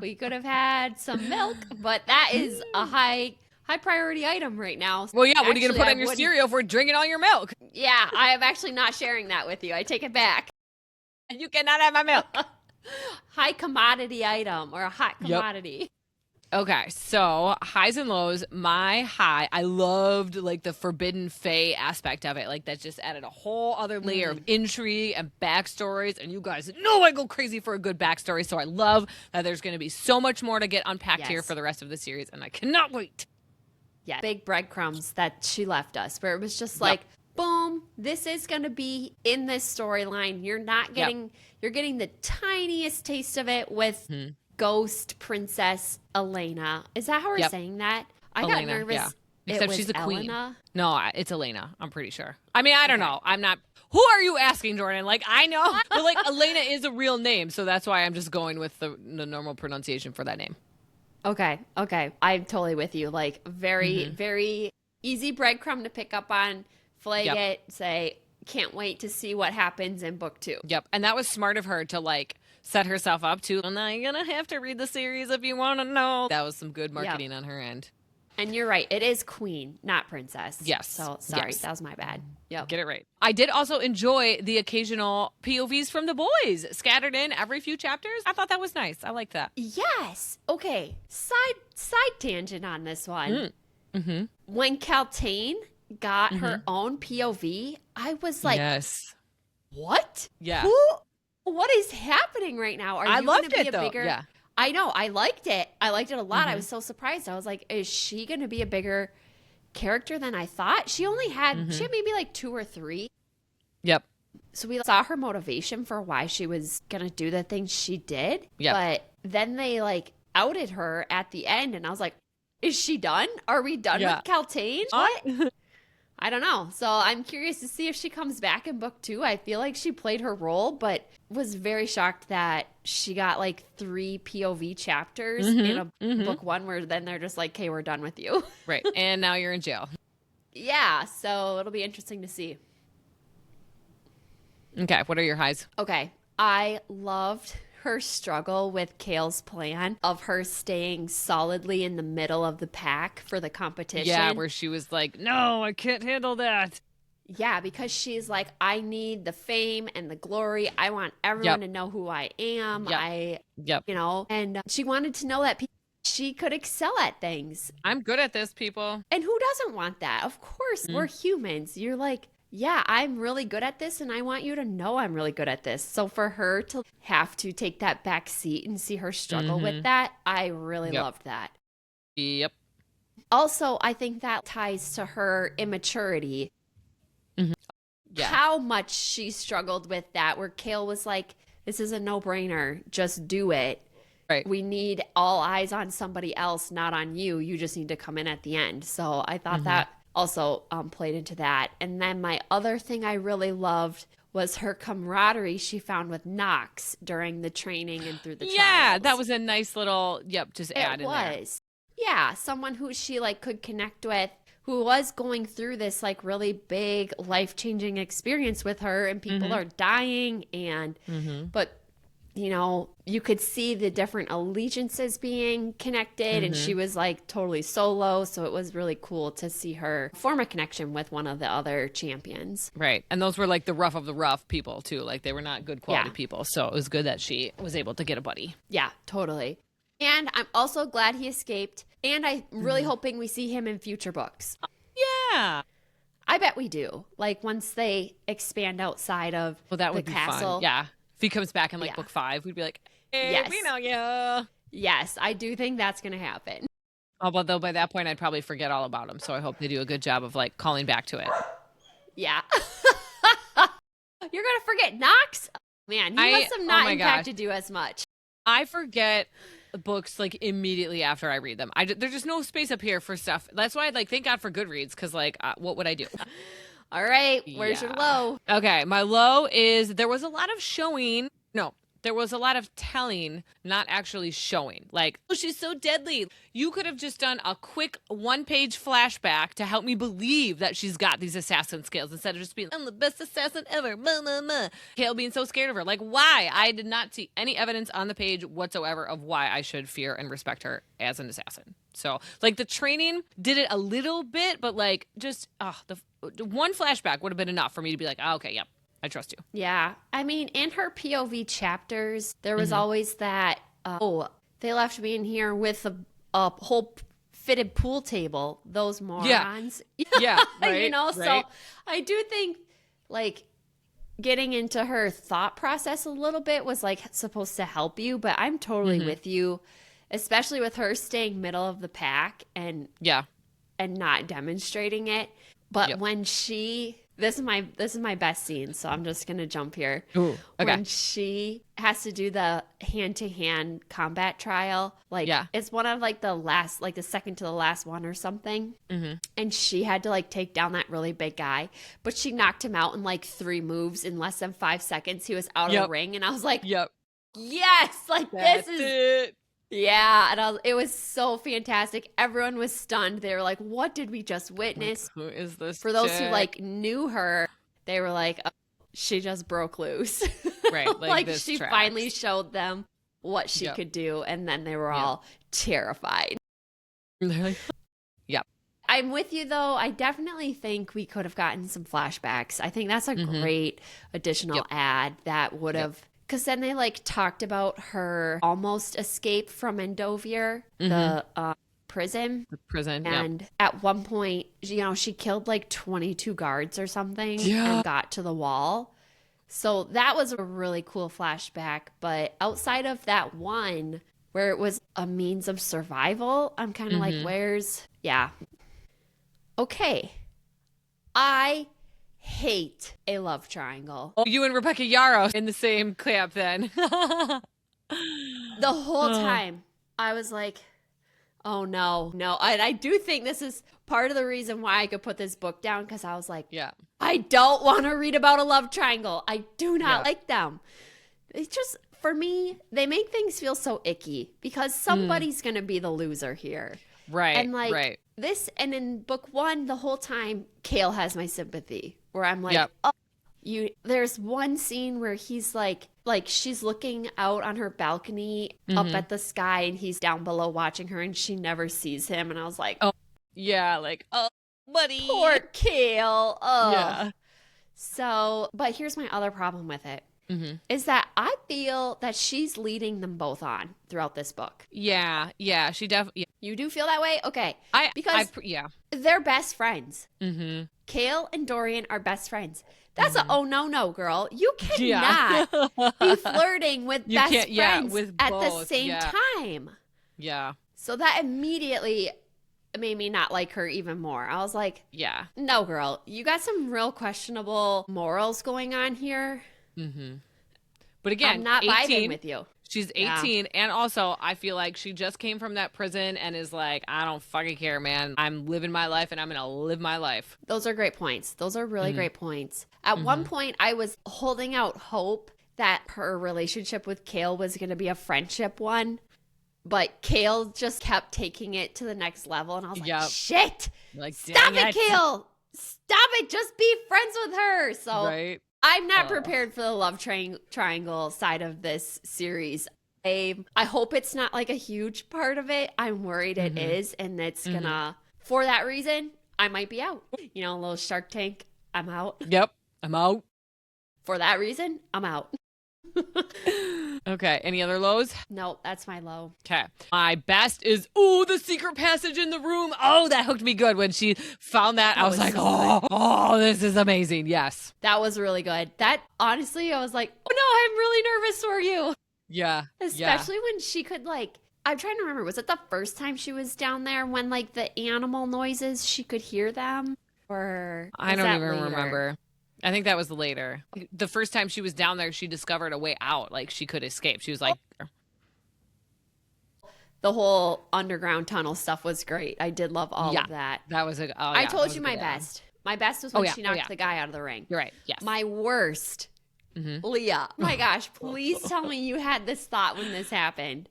A: We could have had some milk, but that is a high priority item right now.
B: Well, yeah, what are you going to put on your cereal if we're drinking all your milk?
A: Yeah, I am actually not sharing that with you. I take it back.
B: You cannot have my milk.
A: High commodity item, or a hot commodity.
B: Yep. Okay, so highs and lows. My high, I loved like the forbidden fae aspect of it. Like that just added a whole other layer of intrigue and backstories. And you guys know I go crazy for a good backstory. So I love that there's going to be so much more to get unpacked here for the rest of the series. And I cannot wait.
A: Yeah, big breadcrumbs that she left us, where it was just like, boom, this is going to be in this storyline. You're not getting, you're getting the tiniest taste of it with Ghost Princess Elena. Is that how we're saying that? I got nervous.
B: Yeah. Except she's a queen.
A: Elena.
B: No, it's Elena. I'm pretty sure. I mean, I don't know. I'm not. Who are you asking, Jordan? Like, I know. But, like, Elena is a real name. So that's why I'm just going with the normal pronunciation for that name.
A: Okay. I'm totally with you. Like, very, very easy breadcrumb to pick up on, flag it, say, can't wait to see what happens in book 2.
B: Yep. And that was smart of her to, like, set herself up to, well, now you're going to have to read the series if you want to know. That was some good marketing on her end.
A: And you're right. It is queen, not princess.
B: Yes.
A: So, sorry. That was my bad. Yep.
B: Get it right. I did also enjoy the occasional POVs from the boys scattered in every few chapters. I thought that was nice. I like that.
A: Yes. Okay. Side tangent on this one. When Caltaine got her own POV, I was like,
B: yes.
A: What?
B: Yeah.
A: What is happening right now? Are you
B: loved
A: going to be
B: it,
A: a
B: though.
A: bigger...
B: Yeah.
A: I know. I liked it. I liked it a lot. I was so surprised. I was like, is she going to be a bigger character than I thought? She only had, she had maybe like 2 or 3.
B: Yep.
A: So we saw her motivation for why she was going to do the things she did.
B: Yep.
A: But then they like outed her at the end. And I was like, is she done? Are we done with Caltaine? What? I don't know. So I'm curious to see if she comes back in book 2. I feel like she played her role, but was very shocked that she got like 3 POV chapters in a book 1 where then they're just like, okay, we're done with you.
B: Right. And now you're in jail.
A: Yeah. So it'll be interesting to see.
B: Okay. What are your highs?
A: Okay. I loved her struggle with Kale's plan of her staying solidly in the middle of the pack for the competition.
B: Yeah, where she was like, no, I can't handle that.
A: Yeah, because she's like, I need the fame and the glory. I want everyone to know who I am. You know, and she wanted to know that she could excel at things.
B: I'm good at this, people.
A: And who doesn't want that? Of course, we're humans. You're like, yeah, I'm really good at this, and I want you to know I'm really good at this. So for her to have to take that back seat and see her struggle with that, I really loved that.
B: Yep.
A: Also, I think that ties to her immaturity.
B: Yeah.
A: How much she struggled with that, where Kale was like, this is a no-brainer. Just do it.
B: Right.
A: We need all eyes on somebody else, not on you. You just need to come in at the end. So I thought that also played into that. And then my other thing I really loved was her camaraderie she found with Knox during the training and through the trials.
B: That was a nice little, just add in there.
A: It was. Yeah, someone who she like could connect with, who was going through this like really big life-changing experience with her, and people are dying, and but you know, you could see the different allegiances being connected, and she was like totally solo, so it was really cool to see her form a connection with one of the other champions.
B: Right. And those were like the rough of the rough people too. Like they were not good quality people. So it was good that she was able to get a buddy.
A: Yeah, totally. And I'm also glad he escaped, and I'm really hoping we see him in future books.
B: Yeah.
A: I bet we do. Like once they expand outside of
B: that would
A: the
B: be
A: castle.
B: fun. Yeah. If he comes back in like book 5, we'd be like, hey, we know you.
A: Yes, I do think that's going to happen.
B: Oh, but though by that point, I'd probably forget all about him. So I hope they do a good job of like calling back to it.
A: Yeah. You're going to forget Knox? Man, he must have not impacted you as much.
B: I forget books like immediately after I read them. There's just no space up here for stuff. That's why I like thank God for Goodreads, because like what would I do?
A: All right, where's your low?
B: Okay, my low is there was a lot of showing. No, there was a lot of telling, not actually showing. Like, oh, she's so deadly. You could have just done a quick 1-page flashback to help me believe that she's got these assassin skills instead of just being, I'm the best assassin ever. Blah, blah, blah. Kale being so scared of her. Like, why? I did not see any evidence on the page whatsoever of why I should fear and respect her as an assassin. So, like, the training did it a little bit, but, like, just the one flashback would have been enough for me to be like, oh, okay, yep, I trust you.
A: Yeah. I mean, in her POV chapters, there was always that, they left me in here with a whole fitted pool table. Those morons.
B: Yeah, right,
A: you know,
B: right.
A: So I do think, like, getting into her thought process a little bit was, like, supposed to help you, but I'm totally with you, especially with her staying middle of the pack and and not demonstrating it. But when this is my best scene, so I'm just gonna jump here.
B: Ooh, okay.
A: When she has to do the hand-to-hand combat trial, like it's one of like the last, like the second to the last one or something, and she had to like take down that really big guy, but she knocked him out in like 3 moves in less than 5 seconds. He was out of the ring, and I was like, yes, like
B: That's
A: this is
B: it.
A: Yeah, and it was so fantastic. Everyone was stunned. They were like, what did we just witness?
B: Like, who is this
A: For those
B: chick?
A: who like knew her, they were like, oh, she just broke loose.
B: Right, like this
A: she
B: tracks.
A: finally showed them what she could do, and then they were all terrified. I'm with you, though. I definitely think we could have gotten some flashbacks. I think that's a great additional ad that would have... Because then they like talked about her almost escape from Endovier, the prison.
B: The prison,
A: and at one point, she killed like 22 guards or something and got to the wall. So that was a really cool flashback. But outside of that one, where it was a means of survival, I'm kind of like, where's... Yeah. Okay. I hate a love triangle.
B: Oh, you and Rebecca Yarros in the same camp then.
A: The whole time I was like, oh no. And I do think this is part of the reason why I could put this book down, because I was like, I don't want to read about a love triangle. I do not like them. It's just, for me, they make things feel so icky because somebody's going to be the loser here.
B: Right.
A: And like this, and in book 1, the whole time, Cale has my sympathy. Where I'm like, there's one scene where he's like she's looking out on her balcony up at the sky, and he's down below watching her, and she never sees him. And I was like, oh,
B: buddy.
A: Poor Cale. Oh.
B: Yeah.
A: So, but here's my other problem with it. Is that I feel that she's leading them both on throughout this book.
B: Yeah, she definitely...
A: You do feel that way? Okay.
B: Because
A: they're best friends. Cale and Dorian are best friends. That's no, girl. You cannot be flirting with best friends at the same time.
B: Yeah.
A: So that immediately made me not like her even more. I was like, no, girl. You got some real questionable morals going on here.
B: But again,
A: I'm not
B: 18,
A: vibing with you.
B: She's 18, and also I feel like she just came from that prison and is like, I don't fucking care, man. I'm living my life, and I'm gonna live my life.
A: Those are great points. Those are really great points. At one point, I was holding out hope that her relationship with Cale was gonna be a friendship one, but Cale just kept taking it to the next level, and I was like, shit!
B: Like,
A: stop it, Cale! Stop it! Just be friends with her! So I'm not prepared for the love triangle side of this series. I hope it's not like a huge part of it. I'm worried it is, and it's gonna, for that reason, I might be out. A little Shark Tank, I'm out.
B: Yep, I'm out.
A: For that reason, I'm out.
B: Okay, any other lows?
A: No, that's my low.
B: Okay. My best is, the secret passage in the room. Oh, that hooked me good when she found that. I was like, so this is amazing. Yes.
A: That was really good. That, honestly, I was like, oh no, I'm really nervous for you.
B: Yeah.
A: Especially when she could I'm trying to remember, was it the first time she was down there when the animal noises, she could hear them? Or
B: I don't even remember. I think that was later. The first time she was down there, she discovered a way out. Like, she could escape. She was like...
A: The whole underground tunnel stuff was great. I did love all of that.
B: That was
A: I told you my best. My best was when she knocked the guy out of the ring.
B: You're right. Yes.
A: My worst, Leah. My gosh, please tell me you had this thought when this happened.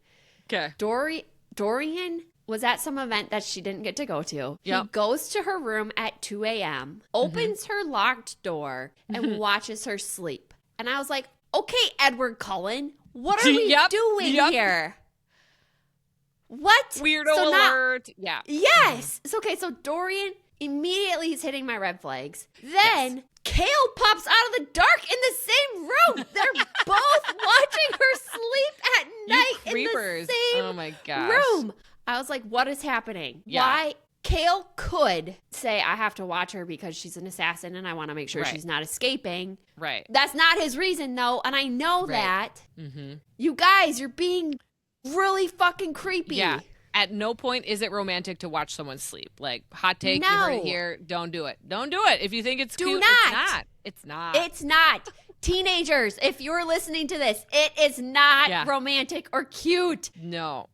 B: Okay.
A: Dorian was at some event that she didn't get to go to.
B: Yep.
A: He goes to her room at 2 a.m., opens her locked door, and watches her sleep. And I was like, okay, Edward Cullen, what are we doing here? What?
B: Weirdo alert.
A: Yes. It's okay. So Dorian immediately is hitting my red flags. Then Cale pops out of the dark in the same room. They're both watching her sleep at night in the same room. I was like, what is happening?
B: Yeah.
A: Why? Cale could say, I have to watch her because she's an assassin and I want to make sure she's not escaping.
B: Right.
A: That's not his reason, though. And I know that. You guys, you're being really fucking creepy.
B: Yeah. at no point is it romantic to watch someone sleep. Like, hot take, you
A: No.
B: heard it here. Don't do it. Don't do it. If you think it's
A: Do
B: cute,
A: not.
B: It's not.
A: It's not. Teenagers, if you're listening to this, it is not
B: Yeah.
A: romantic or cute.
B: No,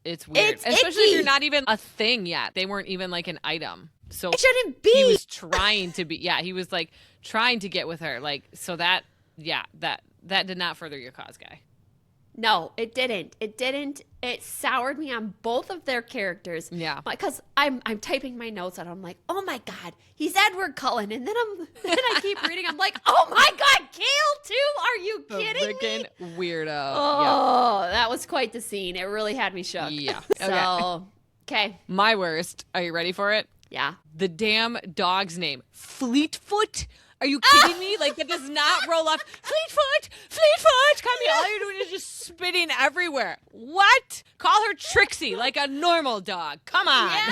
B: it's weird.
A: It's
B: Especially
A: icky.
B: if you're not even a thing yet. They weren't even like an item. So
A: It shouldn't be.
B: he was trying to be. Yeah, he was like trying to get with her. Like, so that did not further your cause, guy.
A: No, it didn't. It didn't. It soured me on both of their characters.
B: Yeah.
A: Because I'm typing my notes and I'm like, oh my God, he's Edward Cullen. And then I keep reading. I'm like, oh my God, Kale too? Are you kidding me?
B: Freaking weirdo.
A: Oh, that was quite the scene. It really had me shook.
B: Yeah.
A: So, okay.
B: My worst. Are you ready for it?
A: Yeah.
B: The damn dog's name, Fleetfoot. Are you kidding me? Like, that does not roll off. Fleetfoot. Come here. All you're doing is just spitting everywhere. What? Call her Trixie, like a normal dog. Come on.
A: Yeah.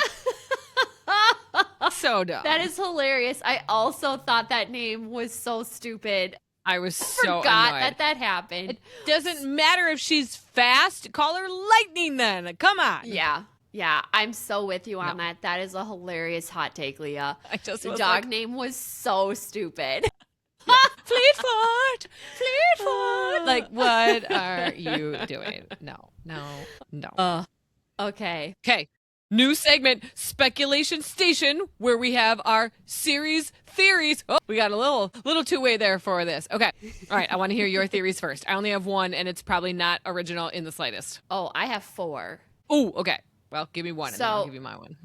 B: So dumb.
A: That is hilarious. I also thought that name was so stupid.
B: I was so
A: Forgot
B: annoyed.
A: that happened.
B: It doesn't matter if she's fast. Call her Lightning then. Come on.
A: Yeah, I'm so with you on that. That is a hilarious hot take, Leah. The
B: was
A: dog
B: like,
A: name was so stupid.
B: Fleetfoot. Like, what are you doing? No.
A: Okay.
B: Okay. New segment, Speculation Station, where we have our series theories. Oh, we got a little two-way there for this. Okay. All right. I want to hear your theories first. I only have one, and it's probably not original in the slightest.
A: Oh, I have 4.
B: Oh, okay. Well, give me one, and then I'll give you my one.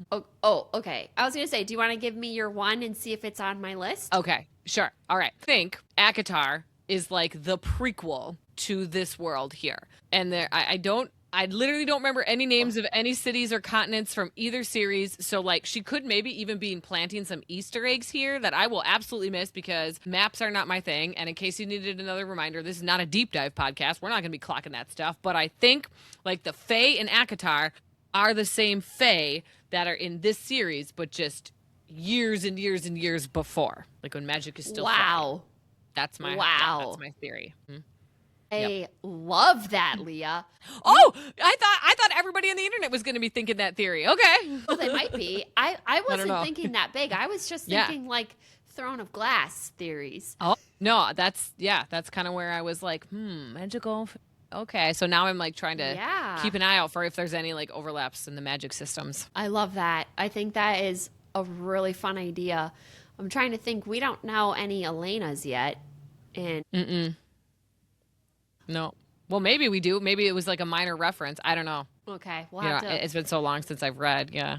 A: Oh, okay. I was going to say, do you want to give me your one and see if it's on my list?
B: Okay, sure. All right. I think Akatar is like the prequel to this world here. And I literally don't remember any names of any cities or continents from either series. So, like, she could maybe even be planting some Easter eggs here that I will absolutely miss because maps are not my thing. And in case you needed another reminder, this is not a deep dive podcast. We're not going to be clocking that stuff. But I think, like, the Fae in Akatar are the same Fae that are in this series, but just years and years and years before, like when magic is still flying. That's my theory.
A: I love that, Leah.
B: Oh, I thought everybody on the internet was going to be thinking that theory. Okay.
A: Well, they might be. I wasn't thinking that big. I was just thinking like Throne of Glass theories.
B: Oh, no, that's kind of where I was like, magical. Okay, so now I'm like trying to keep an eye out for if there's any like overlaps in the magic systems.
A: I love that. I think that is a really fun idea. I'm trying to think. We don't know any Elenas yet. And
B: no. Well, maybe we do. Maybe it was like a minor reference. I don't know.
A: Okay, we'll have to.
B: It's been so long since I've read. Yeah.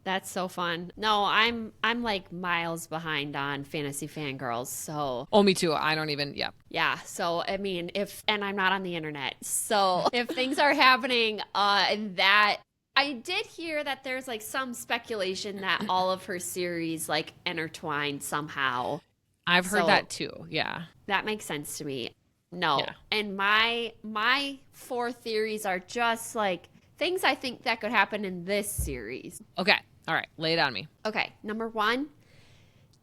A: That's so fun. No, I'm like miles behind on Fantasy Fangirls. So
B: me too. I don't even.
A: Yeah. So I mean, and I'm not on the internet. So if things are happening, and that I did hear that there's like some speculation that all of her series like intertwined somehow.
B: I've heard that too. Yeah.
A: That makes sense to me. No.
B: Yeah.
A: And my 4 theories are just like things I think that could happen in this series.
B: Okay. All right. Lay it on me.
A: Okay. Number 1,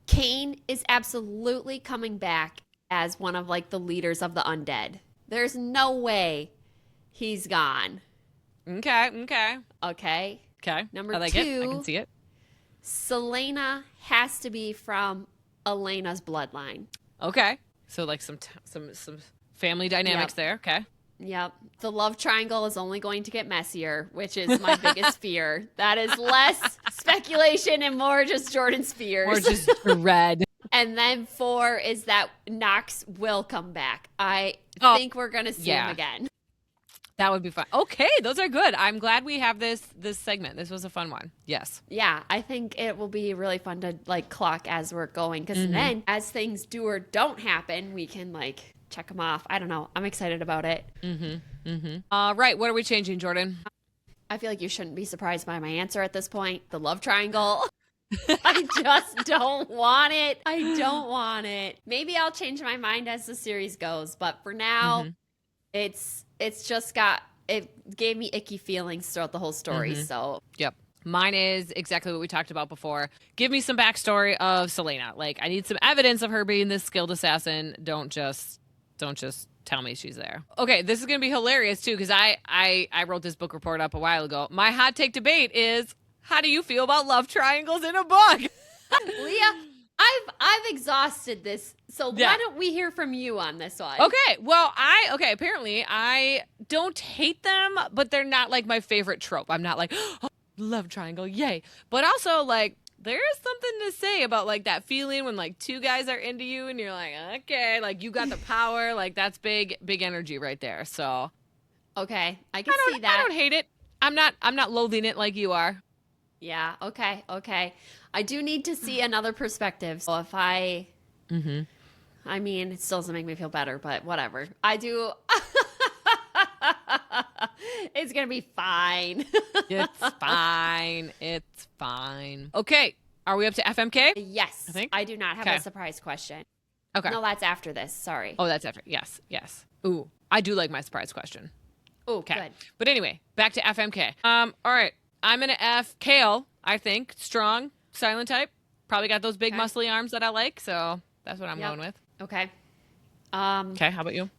A: Cain is absolutely coming back as one of like the leaders of the undead. There's no way he's gone.
B: Okay.
A: Number
B: I like
A: 2,
B: it. I can see it.
A: Selena has to be from Elena's bloodline.
B: Okay. So like some family dynamics there. Okay.
A: Yep. The love triangle is only going to get messier, which is my biggest fear. That is less speculation and more just Jordan's fears.
B: Or just red.
A: And then 4 is that Knox will come back. I think we're going to see him again.
B: That would be fun. Okay, those are good. I'm glad we have this segment. This was a fun one. Yes.
A: Yeah, I think it will be really fun to like clock as we're going because then as things do or don't happen, we can like check them off. I don't know. I'm excited about it.
B: Right. What are we changing, Jordan?
A: I feel like you shouldn't be surprised by my answer at this point. The love triangle. I just don't want it. I don't want it. Maybe I'll change my mind as the series goes, but for now, it's just it gave me icky feelings throughout the whole story. So
B: Yep. Mine is exactly what we talked about before. Give me some backstory of Selena. Like, I need some evidence of her being this skilled assassin. Don't just tell me she's there. Okay, this is going to be hilarious, too, because I wrote this book report up a while ago. My hot take debate is, how do you feel about love triangles in a book?
A: Leah, I've exhausted this, so why don't we hear from you on this one?
B: Okay, well, apparently I don't hate them, but they're not like my favorite trope. I'm not like, oh, love triangle, yay. But also, like, there is something to say about like that feeling when like two guys are into you and you're like, okay, like you got the power, like that's big energy right there. So
A: okay, I can see that.
B: I don't hate it. I'm not loathing it like you are.
A: Yeah, okay. I do need to see another perspective. So if I mean, it still doesn't make me feel better, but whatever. I do. It's going to be fine.
B: It's fine. Okay. Are we up to FMK?
A: Yes. I do not have a surprise question.
B: Okay.
A: No, that's after this. Sorry.
B: Oh, that's after. Yes. Ooh, I do like my surprise question.
A: Oh, good.
B: But anyway, back to FMK. All right. I'm going to F Kale, I think. Strong, silent type. Probably got those big muscly arms that I like, so that's what I'm going with.
A: Okay.
B: Okay, how about you?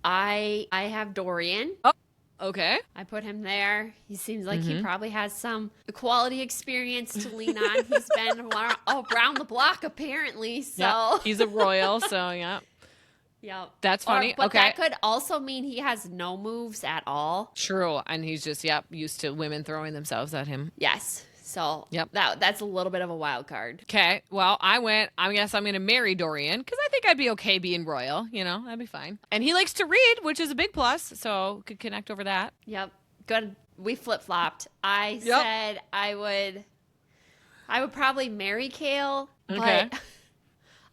A: I have Dorian.
B: Oh, okay.
A: I put him there. He seems like he probably has some quality experience to lean on. He's been around the block, apparently, so.
B: Yep. He's a royal, so yeah.
A: Yep.
B: That's funny.
A: But that could also mean he has no moves at all.
B: True. And he's just, used to women throwing themselves at him.
A: Yes. So that's a little bit of a wild card.
B: Okay. Well, I guess I'm going to marry Dorian because I think I'd be okay being royal. You know, that'd be fine. And he likes to read, which is a big plus. So could connect over that.
A: Yep. Good. We flip-flopped. I said I would probably marry Kale, but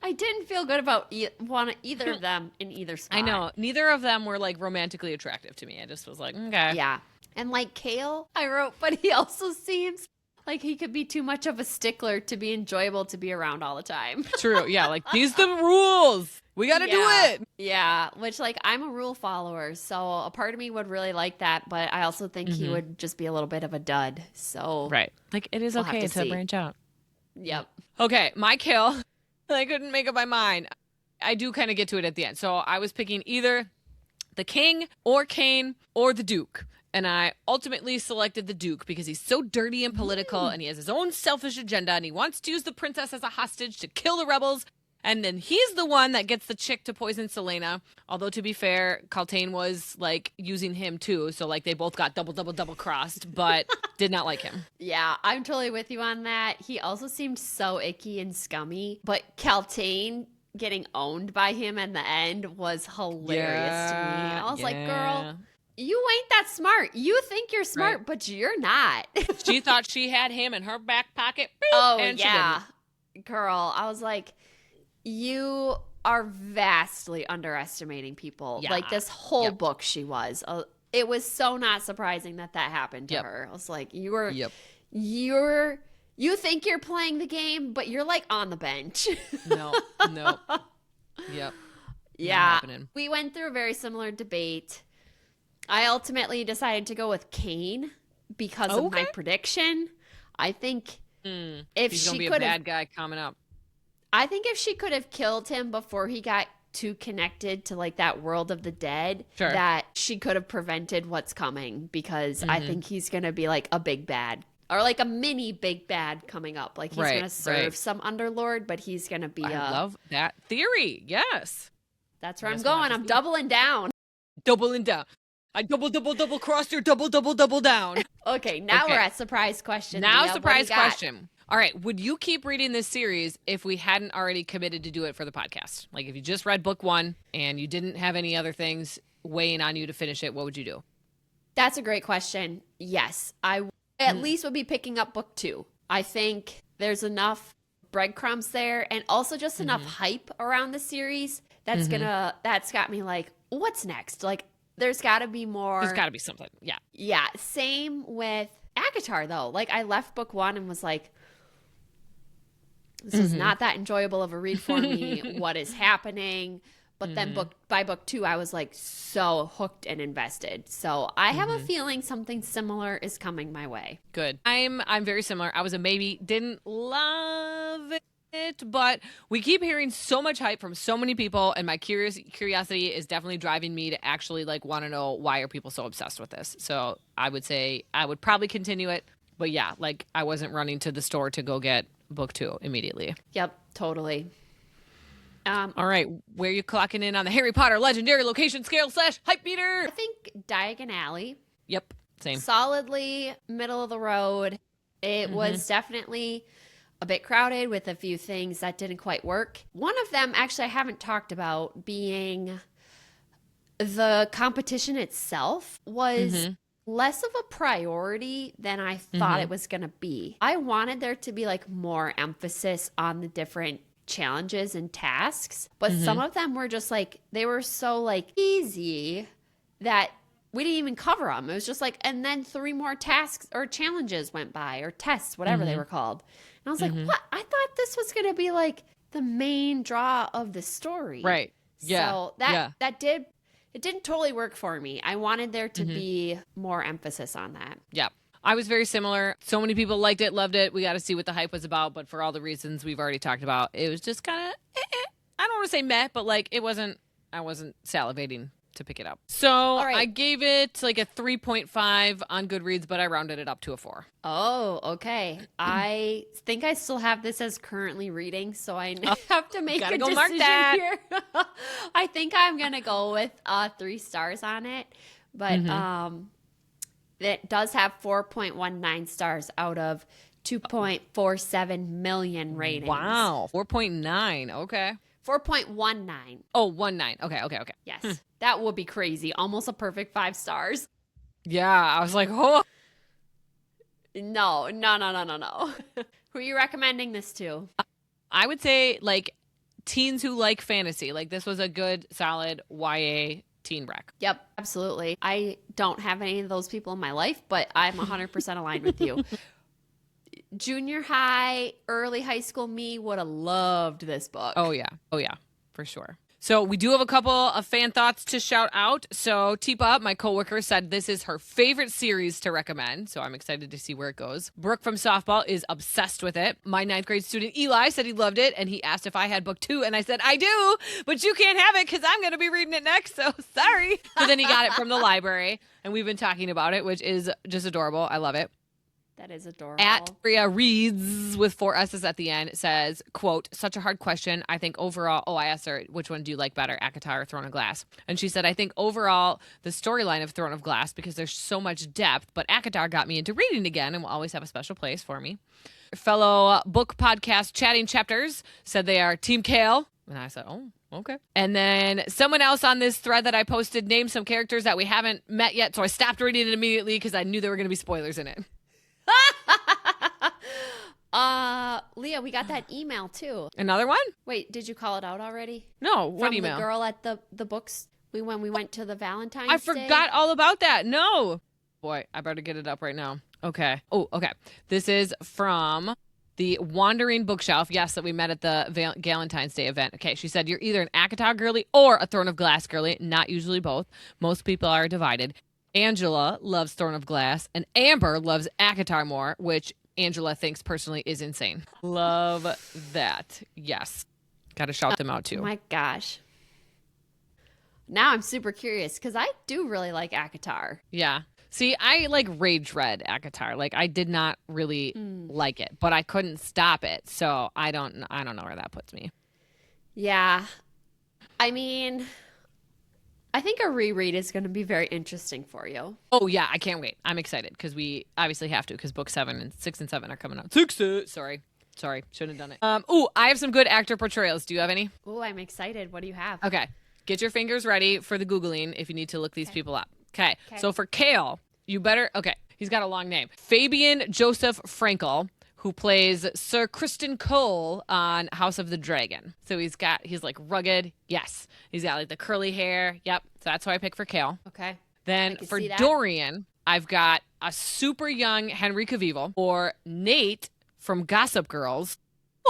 A: I didn't feel good about either of them in either spot.
B: I know. Neither of them were like romantically attractive to me. I just was like, okay.
A: Yeah. And like Kale, I wrote, but he also seems like he could be too much of a stickler to be enjoyable to be around all the time.
B: True. Yeah. Like, these are the rules. We got to do it.
A: Yeah. Which, like, I'm a rule follower. So a part of me would really like that. But I also think he would just be a little bit of a dud. So.
B: Right. Like, it is okay to branch out.
A: Yep.
B: Okay. My kill. I couldn't make up my mind. I do kind of get to it at the end. So I was picking either the king or Kane or the Duke. And I ultimately selected the Duke because he's so dirty and political and he has his own selfish agenda and he wants to use the princess as a hostage to kill the rebels. And then he's the one that gets the chick to poison Selena. Although, to be fair, Kaltain was, like, using him, too. So, like, they both got double crossed, but did not like him.
A: Yeah, I'm totally with you on that. He also seemed so icky and scummy. But Kaltain getting owned by him in the end was hilarious to me. I was like, girl, you ain't that smart. You think you're smart, but you're not.
B: She thought she had him in her back pocket.
A: And yeah. Girl, I was like, you are vastly underestimating people.
B: Yeah.
A: Like this whole book she was. It was so not surprising that happened to her. I was like, you think you're playing the game, but you're like on the bench.
B: No. Yep.
A: Yeah. We went through a very similar debate. I ultimately decided to go with Kane because of my prediction. I think if
B: he's
A: she
B: gonna be
A: could
B: a bad guy coming up.
A: I think if she could have killed him before he got too connected to like that world of the dead, that she could have prevented what's coming because I think he's going to be like a big bad or like a mini big bad coming up. Like he's going to serve some underlord, but he's going to be
B: I love that theory. Yes.
A: That's where I'm going. I'm doubling down.
B: Doubling down. I double crossed your double down.
A: Okay, now we're at surprise question.
B: Now
A: Leah,
B: surprise question. All right, would you keep reading this series if we hadn't already committed to do it for the podcast? Like if you just read book 1 and you didn't have any other things weighing on you to finish it, what would you do?
A: That's a great question. Yes, I at least would be picking up book 2. I think there's enough breadcrumbs there and also just enough hype around the series that's got me like, what's next? Like there's got to be more.
B: There's got to be something. Yeah.
A: Yeah. Same with Akatar, though. Like, I left book 1 and was like, this is not that enjoyable of a read for me. What is happening? But then by book 2, I was like so hooked and invested. So I have a feeling something similar is coming my way.
B: Good. I'm very similar. I was a maybe. Didn't love it, but we keep hearing so much hype from so many people, and my curiosity is definitely driving me to actually like want to know why are people so obsessed with this. So I would say I would probably continue it, but yeah, like I wasn't running to the store to go get book 2 immediately.
A: Yep, totally.
B: All right, where are you clocking in on the Harry Potter legendary location scale / hype meter?
A: I think Diagon Alley.
B: Yep, same.
A: Solidly middle of the road. It was definitely a bit crowded with a few things that didn't quite work. One of them, actually, I haven't talked about, being the competition itself was less of a priority than I thought it was going to be. I wanted there to be like more emphasis on the different challenges and tasks, but some of them were just like, they were so like easy that we didn't even cover them. It was just like, and then 3 more tasks or challenges went by, or tests, whatever they were called. And I was like, what? I thought this was going to be like the main draw of the story.
B: Right. Yeah.
A: So it didn't totally work for me. I wanted there to be more emphasis on that.
B: Yeah. I was very similar. So many people liked it, loved it. We got to see what the hype was about. But for all the reasons we've already talked about, it was just kind of, I don't want to say meh, but like I wasn't salivating to pick it up. So
A: right.
B: I gave it like a 3.5 on Goodreads, but I rounded it up to a 4.
A: Oh, okay. I think I still have this as currently reading, so I have to make a decision here. I think I'm going to go with 3 stars on it, but it does have 4.19 stars out of 2.47 million ratings.
B: Wow. 4.9. Okay.
A: 4.19.
B: Oh, 19. Okay.
A: Yes. That would be crazy. Almost a perfect 5 stars.
B: Yeah. I was like, oh.
A: No. Who are you recommending this to?
B: I would say like teens who like fantasy. Like this was a good, solid YA teen rec.
A: Yep, absolutely. I don't have any of those people in my life, but I'm 100% aligned with you. Junior high, early high school me would have loved this book.
B: Oh yeah, for sure. So we do have a couple of fan thoughts to shout out. So Teepa, my coworker, said this is her favorite series to recommend. So I'm excited to see where it goes. Brooke from softball is obsessed with it. My 9th grade student Eli said he loved it, and he asked if I had book 2, and I said I do, but you can't have it because I'm going to be reading it next. So sorry. So then he got it from the library, and we've been talking about it, which is just adorable. I love it.
A: That is adorable.
B: At Bria Reads with 4 S's at the end says, quote, such a hard question. I think overall, I asked her, which one do you like better, ACOTAR or Throne of Glass? And she said, I think overall the storyline of Throne of Glass, because there's so much depth, but ACOTAR got me into reading again and will always have a special place for me. Fellow book podcast Chatting Chapters said they are Team Kale. And I said, oh, okay. And then someone else on this thread that I posted named some characters that we haven't met yet, so I stopped reading it immediately because I knew there were going to be spoilers in it.
A: Leah, we got that email too.
B: Another one?
A: Wait, did you call it out already?
B: No, what email?
A: From the girl at the books when we went to the Valentine's
B: I
A: Day?
B: forgot all about that. No. Boy, I better get it up right now. Okay. Oh, okay. This is from the Wandering Bookshelf. Yes, that we met at the Valentine's Day event. Okay, she said, you're either an ACOTAR girly or a Throne of Glass girly. Not usually both. Most people are divided. Angela loves Throne of Glass, and Amber loves ACOTAR more, which Angela thinks personally is insane. Love that. Yes. Got to shout them out too.
A: Oh my gosh. Now I'm super curious because I do really like ACOTAR.
B: Yeah. See, I like rage read ACOTAR. Like I did not really like it, but I couldn't stop it. So I don't know where that puts me.
A: Yeah. I mean, I think a reread is going to be very interesting for you.
B: Oh, yeah. I can't wait. I'm excited because we obviously have to because book 7 and 6 and 7 are coming out. Sorry. Shouldn't have done it. I have some good actor portrayals. Do you have any?
A: Oh, I'm excited. What do you have?
B: Okay. Get your fingers ready for the Googling if you need to look these people up. Okay. So for Kale, you better. Okay. He's got a long name. Fabian Joseph Frankel, who plays Sir Criston Cole on House of the Dragon. So he's like rugged. Yes. He's got like the curly hair. Yep. So that's who I pick for Kale.
A: Okay.
B: Then for Dorian, I've got a super young Henry Cavill or Nate from Gossip Girls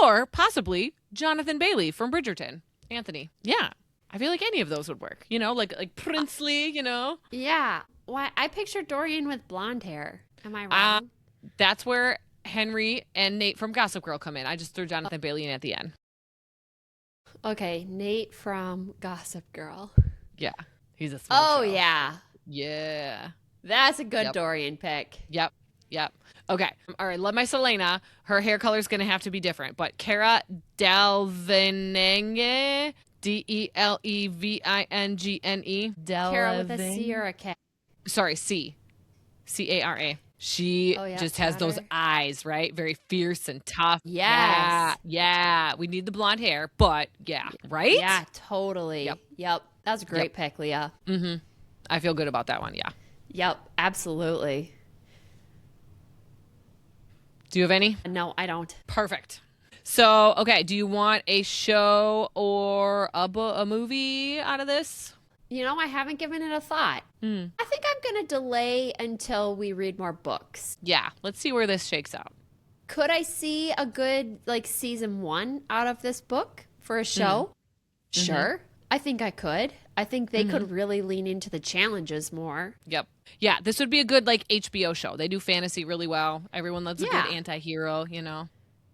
B: or possibly Jonathan Bailey from Bridgerton. Anthony. Yeah. I feel like any of those would work. You know, like princely, you know?
A: Yeah. Why? I pictured Dorian with blonde hair. Am I wrong?
B: That's where Henry and Nate from Gossip Girl come in. I just threw Jonathan Bailey in at the end.
A: Okay, Nate from Gossip Girl.
B: Yeah, he's a smoke show.
A: Yeah.
B: Yeah.
A: That's a good
B: Yep.
A: Dorian pick.
B: Yep. Okay. All right. Love my Selena. Her hair color is going to have to be different. But Cara Delevingne, Delevingne.
A: Cara with a C or a K?
B: Sorry, Cara. She just has those eyes, right? Very fierce and tough.
A: Yes.
B: Yeah. We need the blonde hair, but yeah, right?
A: Yeah, totally. Yep. That's a great pick, Leah.
B: Mm-hmm. I feel good about that one, yeah.
A: Yep, absolutely.
B: Do you have any?
A: No, I don't.
B: Perfect. So, okay, do you want a show or a movie out of this?
A: You know, I haven't given it a thought. I think I'm going to delay until we read more books.
B: Yeah, let's see where this shakes out.
A: Could I see a good, season 1 out of this book for a show? Sure. I think I could. I think they could really lean into the challenges more.
B: Yep. Yeah, this would be a good, HBO show. They do fantasy really well. Everyone loves a good anti-hero, you know.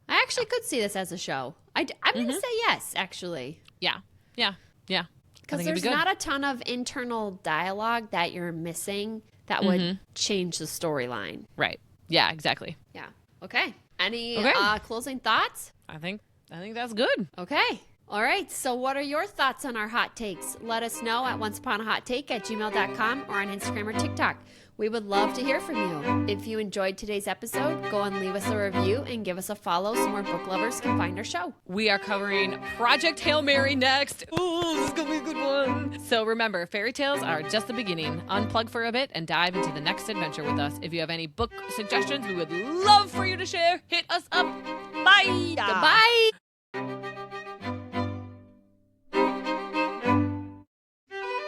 A: I actually could see this as a show. I'm going to say yes, actually.
B: Yeah.
A: Because there's not a ton of internal dialogue that you're missing that would change the storyline.
B: Right. Yeah, exactly.
A: Yeah. Okay. Any closing thoughts?
B: I think that's good.
A: Okay. All right. So what are your thoughts on our hot takes? Let us know at Once.Upon.A.Hot.Take@gmail.com or on Instagram or TikTok. We would love to hear from you. If you enjoyed today's episode, go and leave us a review and give us a follow so more book lovers can find our show.
B: We are covering Project Hail Mary next. Ooh, this is going to be a good one. So remember, fairy tales are just the beginning. Unplug for a bit and dive into the next adventure with us. If you have any book suggestions, we would love for you to share. Hit us up. Bye.
A: Goodbye.